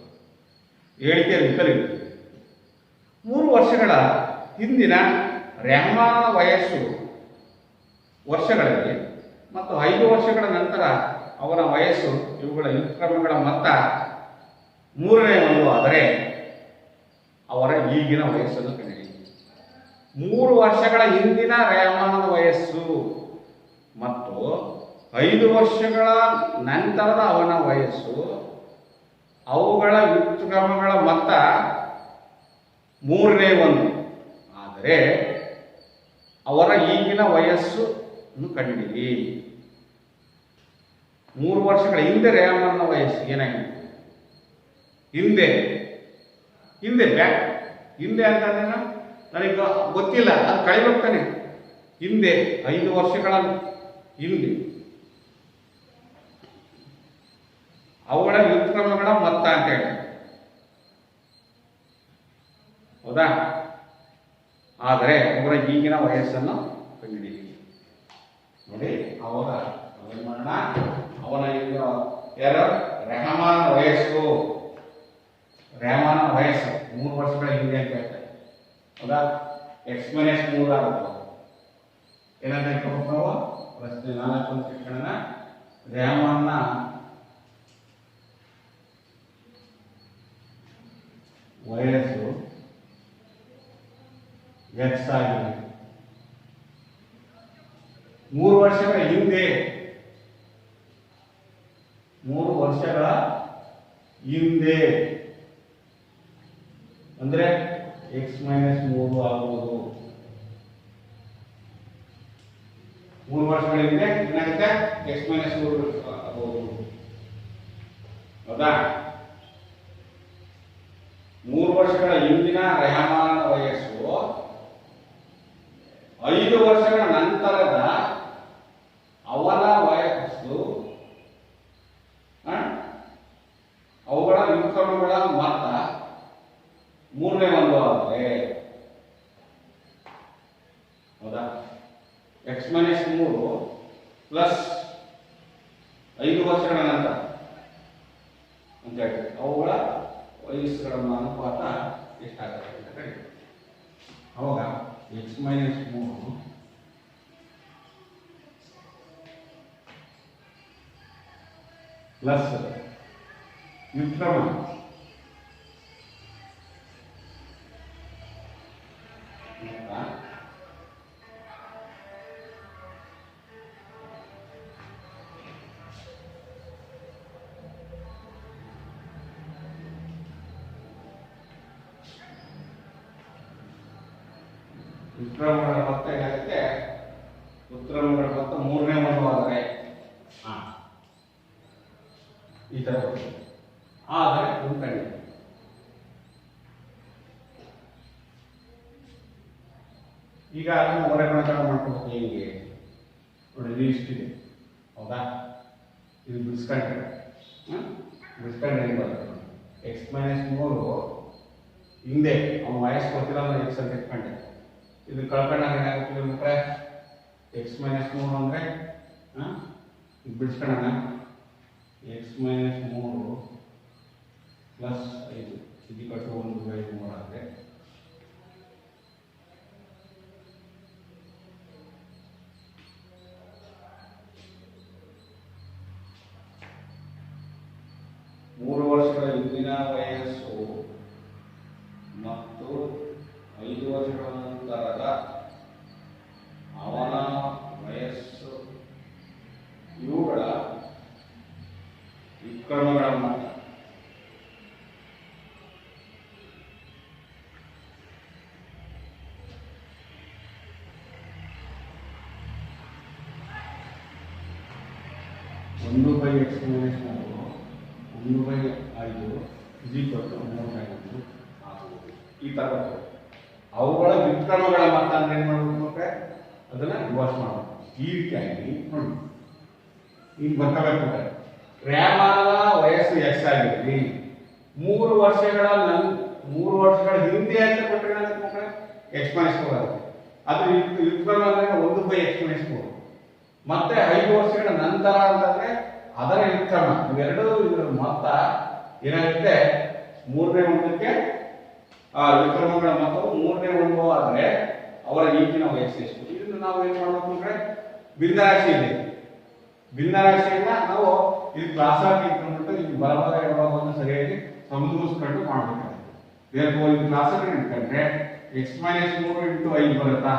ಹೇಳಿಕೆ ವಿಪರೀತ. 3 ವರ್ಷಗಳ ಹಿಂದಿನ ರ್ಯಾಮಾನ ವಯಸ್ಸು ವರ್ಷಗಳಲ್ಲಿ ಮತ್ತು 5 ವರ್ಷಗಳ ನಂತರ ಅವರ ವಯಸ್ಸು ಇವುಗಳ ಯುಕ್ರಮಗಳ ಮೊತ್ತ 3ನೇ 1 ಆದರೆ ಅವರ ಈಗಿನ ವಯಸ್ಸನ್ನು ಕಂಡುಹಿಡಿಯಿರಿ. 3 ವರ್ಷಗಳ ಹಿಂದಿನ ರ್ಯಾಮಾನದ ವಯಸ್ಸು ಮತ್ತು 5 ವರ್ಷಗಳ ನಂತರದ ಅವನ ವಯಸ್ಸು, ಅವುಗಳ ವ್ಯುತ್ಕ್ರಮಗಳ ಮೊತ್ತ 3ನೇ 1 ಆದರೆ ಅವರ ಈಗಿನ ವಯಸ್ಸನ್ನು ಕಂಡಿಡಿ. 3 ವರ್ಷಗಳ ಹಿಂದೆ ರೇಮನ್ನ ವಯಸ್ಸು ಏನಾಗಿದೆ? ಹಿಂದೆ ಬ್ಯಾಕ್. ಹಿಂದೆ ಅಂತಂದ್ರೆ ನನಗೆ ಗೊತ್ತಿಲ್ಲ, ಅದು ಕಳಿಬೇಕಾನೆ. ಹಿಂದೆ 5 ವರ್ಷಗಳ ಹಿಂದೆ ಅವುಗಳ ವ್ಯುತ್ಕ್ರಮಗಳ ಮೊತ್ತ ಅಂತ ಹೇಳಿ, ಹೌದಾ? ಆದರೆ ಅವರ ಈಗಿನ ವಯಸ್ಸನ್ನು ಕಂಡುಹಿಡಿಯಿರಿ. ನೋಡಿ, ಅವಾಗ ಏನು ಮಾಡೋಣ? ಅವನ ಈಗ ಯಾರು? ರೆಹಮಾನ ವಯಸ್ಸು 3 ವರ್ಷಗಳ ಹಿಂದೆ ಅಂತ ಹೇಳ್ತಾರೆ, ಹೌದಾ? x-3 ಆಗುತ್ತೆ. ಏನಂತ ಹೇಳ್ಕೊಬೇಕು ನಾವು? ಪ್ರಶ್ನೆ 4 ಅಂತ ತಿಳ್ಕೊಳ್ಳೋಣ. ರೆಹಮಾನ್ನ ವಯಸ್ಸು x ಆಗಿದೆ. 3 ವರ್ಷಗಳ ಹಿಂದೆ, 3 ವರ್ಷಗಳ ಹಿಂದೆ ಅಂದ್ರೆ x-3 ಆಗುವುದು. 3 ವರ್ಷಗಳ ಹಿಂದೆ ಏನಾಗುತ್ತೆ? x-3 ಆಗುವುದು, ಹೌದಾ? 3 ವರ್ಷಗಳ ಹಿಂದಿನ ರೆಹಮಾನನ ವಯಸ್ಸು 5 ವರ್ಷಗಳ ನಂತರದ ಅವನ ವಯಸ್ಸು, ಅವುಗಳ ವ್ಯುತ್ಕ್ರಮಗಳ ಮೊತ್ತ 3ನೇ ಒಂದು ಆದರೆ, ಹೌದಾ? x-3 ಪ್ಲಸ್ 5 ವರ್ಷಗಳ ನಂತರ ಅಂತ ಹೇಳಿ ಅವುಗಳ ವಯಸ್ಸುಗಳ ಅನುಪಾತ ಎಷ್ಟಾಗುತ್ತೆ ಅಂತ ಹೇಳಿ, ಅವಾಗ x-3 ಪ್ಲಸ್ ವ್ಯುತ್ಕ್ರಮ ಉತ್ಕ್ರಮಗಳ ಮೊತ್ತ ಏನಾಗುತ್ತೆ? ಉತ್ಕ್ರಮಗಳ ಮೊತ್ತ 3ನೇ ಒಂದು ಆದರೆ ಈ ತರ ಆದರೆ ಉಂಟಂಡಿ. ಈಗ ಅದನ್ನು ಹೊರ ಗುಣಾಕಾರ ಮಾಡ್ಕೊಬೇಕು. ಹೇಗೆ ನೋಡಿ, ಇದು ಇಷ್ಟಿದೆ, ಹೌದಾ? ಇದು ಬಿಡಿಸ್ಕೊಂಡ್ರೆ ಹೆಂಗೆ ಬರುತ್ತೆ? x-3 ಹಿಂದೆ ಅವನ ವಯಸ್ಸು ಗೊತ್ತಿಲ್ಲ ಅಂದ್ರೆ x ಅಂತ ಇಟ್ಕೊಂಡೆ. ಇದು ಕಳ್ಕೊಂಡಾಗ ಏನಾಗುತ್ತೆ ಮಕ್ಕಳೇ? x-3 ಅಂದರೆ ಇದು ಬಿಡಿಸ್ಕೊಳ್ಳೋಣ. x-3 ಪ್ಲಸ್ 5 ಇದು 1/3 ಆದರೆ ಮೂರು ವರ್ಷಗಳ ಹಿಂದಿನ ವಯಸ್ಸು ಮತ್ತು 5 ವರ್ಷಗಳ ನಂತರದ ಅವನ ವಯಸ್ಸು ಇವುಗಳ ವಿಕ್ರಮಗಳ ಮೊತ್ತ ಒಂದು ಬೈ x-3 1/5 3/5 ಆಗುವುದು. ಈ ತರ ಅವುಗಳ ವಿಕ್ರಮಗಳ ಮೊತ್ತ ಅಂದ್ರೆ ಏನ್ ಮಾಡ್ಬೇಕು? ಅದನ್ನ ರಿವರ್ಸ್ ಮಾಡಬೇಕು. ಈ ರೀತಿಯಾಗಿ ನೋಡಿ, ಈಗ ಬರ್ಕೋಬೇಕು. ರೇಮಾನ ವಯಸ್ಸು x ಆಗಿರಲಿ, 3 ವರ್ಷಗಳ ಹಿಂದೆ ಅಂತ ಕೊಟ್ಟರೆ ಏನಾಗುತ್ತೆ? x-4 ಆಗುತ್ತೆ. ಅದ್ರ ವಿಕ್ರಮ ಅಂದ್ರೆ 1/x-4. ಮತ್ತೆ 5 ವರ್ಷಗಳ ನಂತರ ಅಂತಂದ್ರೆ ಅದರ ವಿಕ್ರಮ. ಇವೆರಡು ಇದರ ಮೊತ್ತ ಏನಾಗುತ್ತೆ? 3ನೇ ಒಂದಕ್ಕೆ ವಿಕ್ರಮಗಳ ಮೊತ್ತವು 3ನೇ ಒಂದು ಆದರೆ ಅವರ ಈಗಿನ ವಯಸ್ಸು ಎಷ್ಟು? ಇದನ್ನು ನಾವು ಏನ್ ಮಾಡಬೇಕು ಅಂದ್ರೆ ಭಿನ್ನರಾಶಿ ಇದೆ. ಭಿನ್ನರಾಶಿಯನ್ನ ನಾವು ಇದು ಕ್ಲಾಸ್ ಆಗಿ ಇಟ್ಕೊಂಡ್ಬಿಟ್ಟು ಇದು ಬಲಭಾಗ ಎಡಭಾಗವನ್ನು ಸರಿಯಾಗಿ ಸಮತೋಲಿಸ್ಕೊಂಡು ಮಾಡಬೇಕಾಗುತ್ತೆ. ಬೇರೆ ಇದು ಕ್ಲಾಸ್ ಆಗಿ ಇಟ್ಕೊಂಡ್ರೆ x-3 ಇಂಟು 5 ಬರುತ್ತಾ?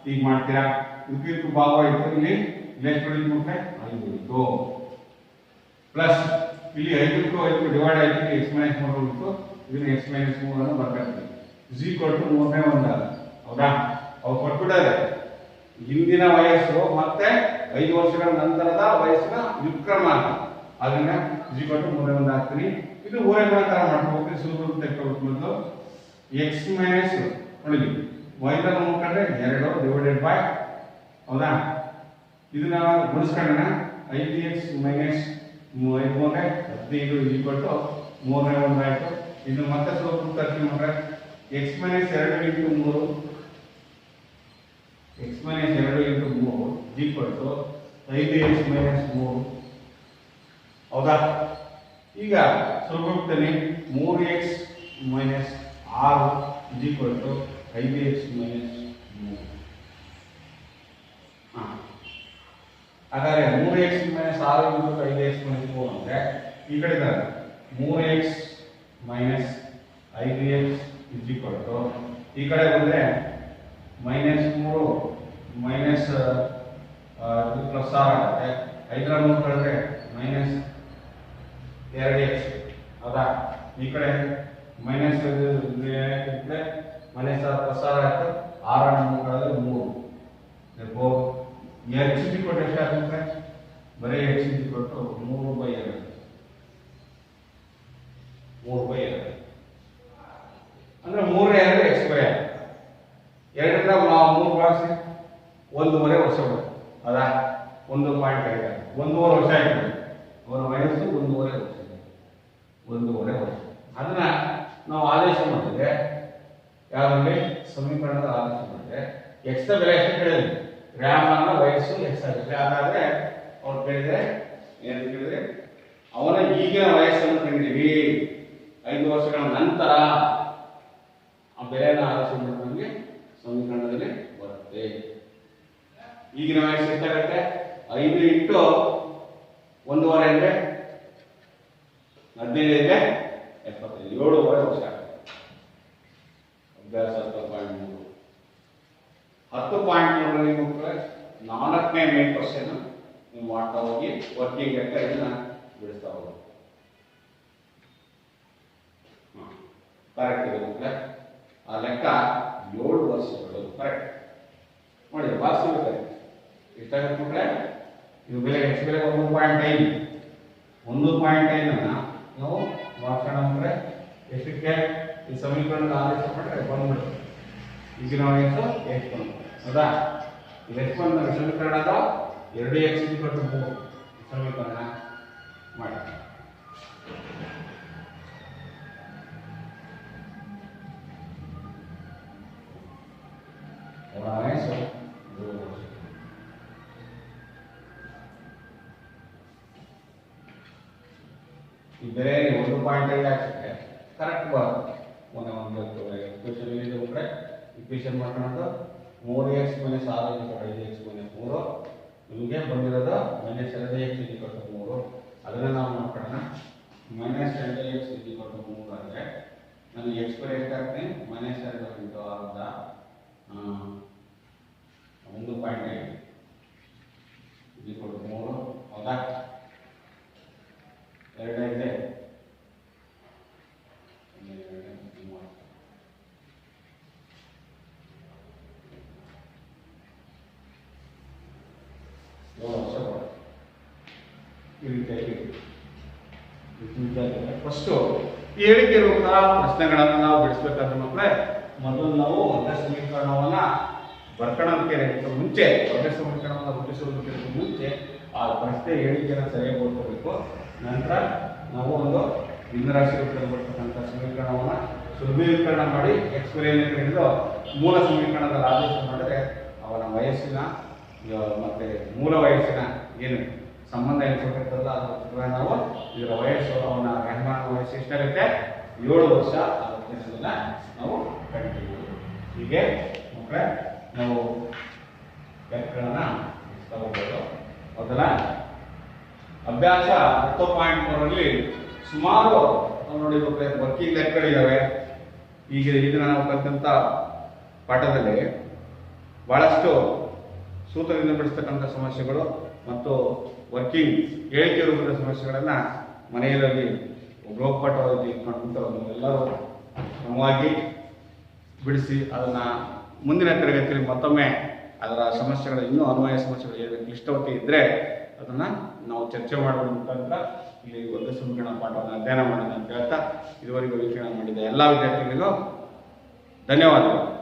ಈಗ ಮಾಡ್ತೀರಾ? ಇದಕ್ಕೆ ಭಾಗ ಆಯ್ತು. ಇಲ್ಲಿ ಎಷ್ಟು ಉಳಿಯುತ್ತೆ? 5 ಉಳಿತು. ಪ್ಲಸ್ ಇಲ್ಲಿ 5 ಡಿವೈಡ್ ಆಯ್ತು. x-3 ಉಳಿತು. ಇದನ್ನ x-3 ಅನ್ನು ಬರ್ಕೊಳ್ತೀವಿ. 3ನೇ ಒಂದು, ಹೌದಾ? ಅವು ಕೊಟ್ಬಿಟ್ಟಾರೆ ಹಿಂದಿನ ವಯಸ್ಸು ಮತ್ತೆ 5 ವರ್ಷಗಳ ನಂತರದ ವಯಸ್ಸಿನ ವ್ಯುತ್ಕ್ರಮ ಅದನ್ನ ಇಜಿಕೊಂಡು ಮೂರನೇ ಒಂದು ಹಾಕ್ತೀನಿ. ಇದು ಮೂರನೇ ತರ ಮಾಡ್ಕೋಬೇಕು. ಸುಲಭ ತೆಕ್ಕೋಬೇಕು. ಮೊದಲು ಎಕ್ಸ್ ಮೈನಸ್ ನೋಡಿ ಮೊದಲ ನೋಡ್ಕೊಂಡ್ರೆ 2 ಡಿವೈಡೆಡ್ ಬೈ ಹೌದಾ, ಇದನ್ನ ಗುಣಿಸ್ಕೊಂಡ 5x ಮೈನಸ್ 15 ಇಜಿಕೊಂಡು ಮೂರನೇ ಒಂದು ಆಯ್ತು. ಇದು ಮತ್ತೆ ಸ್ವಲ್ಪ ತರ್ತೀನಿ ನೋಡ್ರೆ X minus 2 into 3 x minus 2 into 3 equal to 5x minus 3 ಹೌದಾ. ಈಗ ಸ್ವಲ್ಪ ಹೋಗ್ತೇನೆ 3x minus 6 equal to 5x minus 3. ಹಾಗಾದ್ರೆ 3x minus 6 into 5x minus 3 ಅಂದ್ರೆ ಈ ಕಡೆ 3x ಮೈನಸ್ 5x ಈಕ್ವಲ್ಟು ಈ ಕಡೆ ಬಂದ್ರೆ ಮೈನಸ್ 3 ಮೈನಸ್ ಪ್ಲಸ್ 6 ಆಗುತ್ತೆ. 5 ನೋಡ್ಕೊಂಡ್ರೆ ಮೈನಸ್ 2x ಹೌದಾ. ಈ ಕಡೆ ಮೈನಸ್ ಮೈನಸ್ ಪ್ಲಸ್ 6 ಆಯ್ತು. 6 ನೋಡ್ಕೊಂಡ್ರೆ 3 x ಈಕ್ವಲ್ ಎಷ್ಟಾಗುತ್ತೆ ಬರೀ x ಈಕ್ವಲ್ 3/2 3/2 ಅಂದ್ರೆ 3 x ಬೈ 2 3 ಭಾಗಿಸಿ 1.5 ವರ್ಷ ಬರುತ್ತೆ ಹೌದಾ. 1.5 1.5 ವರ್ಷ ಆಯ್ತು. ಅವರ ವಯಸ್ಸು 1.5 ವರ್ಷ 1.5 ವರ್ಷ. ಅದನ್ನ ನಾವು ಆದೇಶ ಮಾಡಿದ್ರೆ ಯಾವ್ದ್ರಲ್ಲಿ ಸಮೀಕರಣದ ಆದೇಶ ಮಾಡಿದ್ರೆ ಎಕ್ಸ್ ನ ಬೆಲೆ ಎಷ್ಟು ಕೇಳಿದ್ವಿ, ರಾಮನ ವಯಸ್ಸು ಎಕ್ಸ್ ಆಗುತ್ತೆ. ಹಾಗಾದ್ರೆ ಅವ್ರು ಕೇಳಿದ್ರೆ ಏನು ಕೇಳಿದ್ರೆ ಅವನ ಈಗಿನ ವಯಸ್ಸನ್ನು ಕಂಡಿದ್ದೀವಿ 5 ವರ್ಷಗಳ ನಂತರ ಆ ಬೆಲೆನ ಆದೇಶ ಮಾಡಿದ್ರೆ ನಮಗೆ ಸಮೀಕರಣದಲ್ಲಿ ಬರುತ್ತೆ. ಈಗಿನ ವಯಸ್ಸು ಎಷ್ಟಾಗುತ್ತೆ 5 ಇಂಟು 1.5 ಅಂದ್ರೆ 15 ಇದೆ 75 7.5 ವರ್ಷ ಆಗುತ್ತೆ. ಅಭ್ಯಾಸ 10.3 10.3ರಲ್ಲಿ ಮಕ್ಕಳೇ 4ನೇ ಮೇನ್ ಕ್ವಶನ್ ನೀವು ಮಾಡ್ತಾ ಹೋಗಿ ವರ್ಕಿಂಗ್ ಲೆಕ್ಕ ಇದನ್ನ ಬಿಡಿಸ್ತಾ ಹೋಗಿ. ಕರೆಕ್ಟ್ ಇದೆ ಮಕ್ಕಳೇ. ಆ ಲೆಕ್ಕ 7 ವರ್ಷಗಳು ಕರೆಕ್ಟ್ ನೋಡಿ ಭಾಗಿಸಬೇಕಾದ್ರೆ ಎಷ್ಟಾಗುತ್ತೆ ಮಕ್ಕಳೇ. ಇದು ಬೆಲೆ ಎಷ್ಟು ಬೆಲೆ 1.5 1.5 ನಾವು ಭಾಗಿಸೋಣ ಎಷ್ಟಕ್ಕೆ ಈ ಸಮೀಕರಣದ ಆದೇಶ ಮಾಡಿದ್ರೆ ಬಂದ್ಬಿಡುತ್ತೆ. ಈಗಿನ ವಯಸ್ಸು ಎಷ್ಟು ಬಂತು ಹೌದಾ. ಇದು ಎಷ್ಟು ಬಂದ ಸಮೀಕರಣದ 2x 3 ಸಮೀಕರಣ ಮಾಡಿ. ಅವರ ವಯಸ್ಸು 7 ವರ್ಷ. ಈ ಬೆಲೆ 1.5 ಹಾಕಿದ್ರೆ ಕರೆಕ್ಟ್ ಬರುತ್ತೆ. ಇಕ್ವೇಷನ್ ಮಾಡ್ಕೊಂಡು 3x ಮೈನಸ್ 6 5x ಮೈನಸ್ 3 ನಿಮಗೆ ಬಂದಿರೋದು ಮೈನಸ್ 2x 3. ಅದನ್ನ ನಾವು ಮಾಡ್ಕೊಳ್ಳೋಣ. ಮೈನಸ್ 2x 3 ಅಂದರೆ ನಾನು ಎಕ್ಸ್ ಬೈ ಎಷ್ಟಾಗ್ತೀನಿ ಮೈನಸ್ 2 ಇಂಟು 6 1.5 3 ಹೌದಾ. 2 ಇದೆ 7 ವರ್ಷ ಈ ರೀತಿಯಾಗಿ ಫಸ್ಟ್ ಹೇಳಿಕೆ ರೂಪದ ಪ್ರಶ್ನೆಗಳನ್ನು ನಾವು ಬಿಡಿಸಬೇಕಾದ್ರೆ ಮಕ್ಕಳೇ ಮೊದಲು ನಾವು ವರ್ಗ ಸಮೀಕರಣವನ್ನ ಬರ್ಕೊಳ್ಳೋದಕ್ಕೆ ಮುಂಚೆ ವರ್ಗ ಸಮೀಕರಣವನ್ನು ರೂಪಿಸುವುದಕ್ಕಿಂತ ಮುಂಚೆ ಆ ಪ್ರಶ್ನೆ ಹೇಳಿಕೆಯನ್ನು ಸರಿಯಾಗಿ ಓದ್ಕೋಬೇಕು. ನಂತರ ನಾವು ಒಂದು ಭಿನ್ನರಾಶಿ ರೂಪದಲ್ಲಿ ಬರ್ತಕ್ಕಂಥ ಸಮೀಕರಣವನ್ನು ಸುಲಭೀಕರಣ ಮಾಡಿ ಎಕ್ಸ್ ಬೆಲೆಯನ್ನು ಹಿಡಿದು ಮೂಲ ಸಮೀಕರಣದ ಆದೇಶ ಮಾಡಿದ್ರೆ ಅವನ ವಯಸ್ಸಿನ ಮತ್ತೆ ಮೂಲ ವಯಸ್ಸಿನ ಏನು ಸಂಬಂಧ ಎನಿಸಬೇಕಲ್ಲ ಅದರ ನಾವು ಇದರ ವಯಸ್ಸು ಅವನ ರೆಹಮಾನ್ ವಯಸ್ಸು ಎಷ್ಟಾಗುತ್ತೆ 7 ವರ್ಷ ಆಗುತ್ತೆ ಅನ್ನೋದನ್ನ ನಾವು ಕಂಡುಹಿಡಿಯಬಹುದು. ಹೀಗೆ ಮಕ್ಕಳೇ ನಾವು ವ್ಯಾಕರಣ ತಗೋಬಹುದು. ಮೊದಲ ಅಭ್ಯಾಸ 10.3ರಲ್ಲಿ ಸುಮಾರು ನೋಡಿ ವರ್ಕಿಂಗ್ ಲೆಕ್ಕಗಳಿದ್ದಾವೆ. ಈಗ ಇದನ್ನ ನಾವು ಕಲಿತಂಥ ಪಾಠದಲ್ಲಿ ಬಹಳಷ್ಟು ಸೂತ್ರದಿಂದ ಬಿಡಿಸ್ತಕ್ಕಂಥ ಸಮಸ್ಯೆಗಳು ಮತ್ತು ವರ್ಕಿಂಗ್ ಹೇಳಿಕೆ ರೂಪದ ಸಮಸ್ಯೆಗಳನ್ನು ಮನೆಯಲ್ಲಿ ಗೃಹಪಾಠವಾಗಿ ಮಾಡ್ಕೊಂಡು ಎಲ್ಲರೂ ಕ್ರಮವಾಗಿ ಬಿಡಿಸಿ ಅದನ್ನು ಮುಂದಿನ ತರಗತಿಯಲ್ಲಿ ಮತ್ತೊಮ್ಮೆ ಅದರ ಸಮಸ್ಯೆಗಳು ಇನ್ನೂ ಅನ್ವಯ ಸಮಸ್ಯೆಗಳು ಏನು ಕ್ಲಿಷ್ಟವತೆ ಇದ್ದರೆ ಅದನ್ನು ನಾವು ಚರ್ಚೆ ಮಾಡುವ ಮುಖಾಂತರ ಇಲ್ಲಿ ವರ್ಗ ಸಮೀಕರಣ ಪಾಠವನ್ನು ಅಧ್ಯಯನ ಮಾಡೋಣ ಅಂತ ಹೇಳ್ತಾ ಇದುವರೆಗೂ ವೀಕ್ಷಣೆ ಮಾಡಿದ ಎಲ್ಲ ವಿದ್ಯಾರ್ಥಿಗಳಿಗೂ ಧನ್ಯವಾದಗಳು.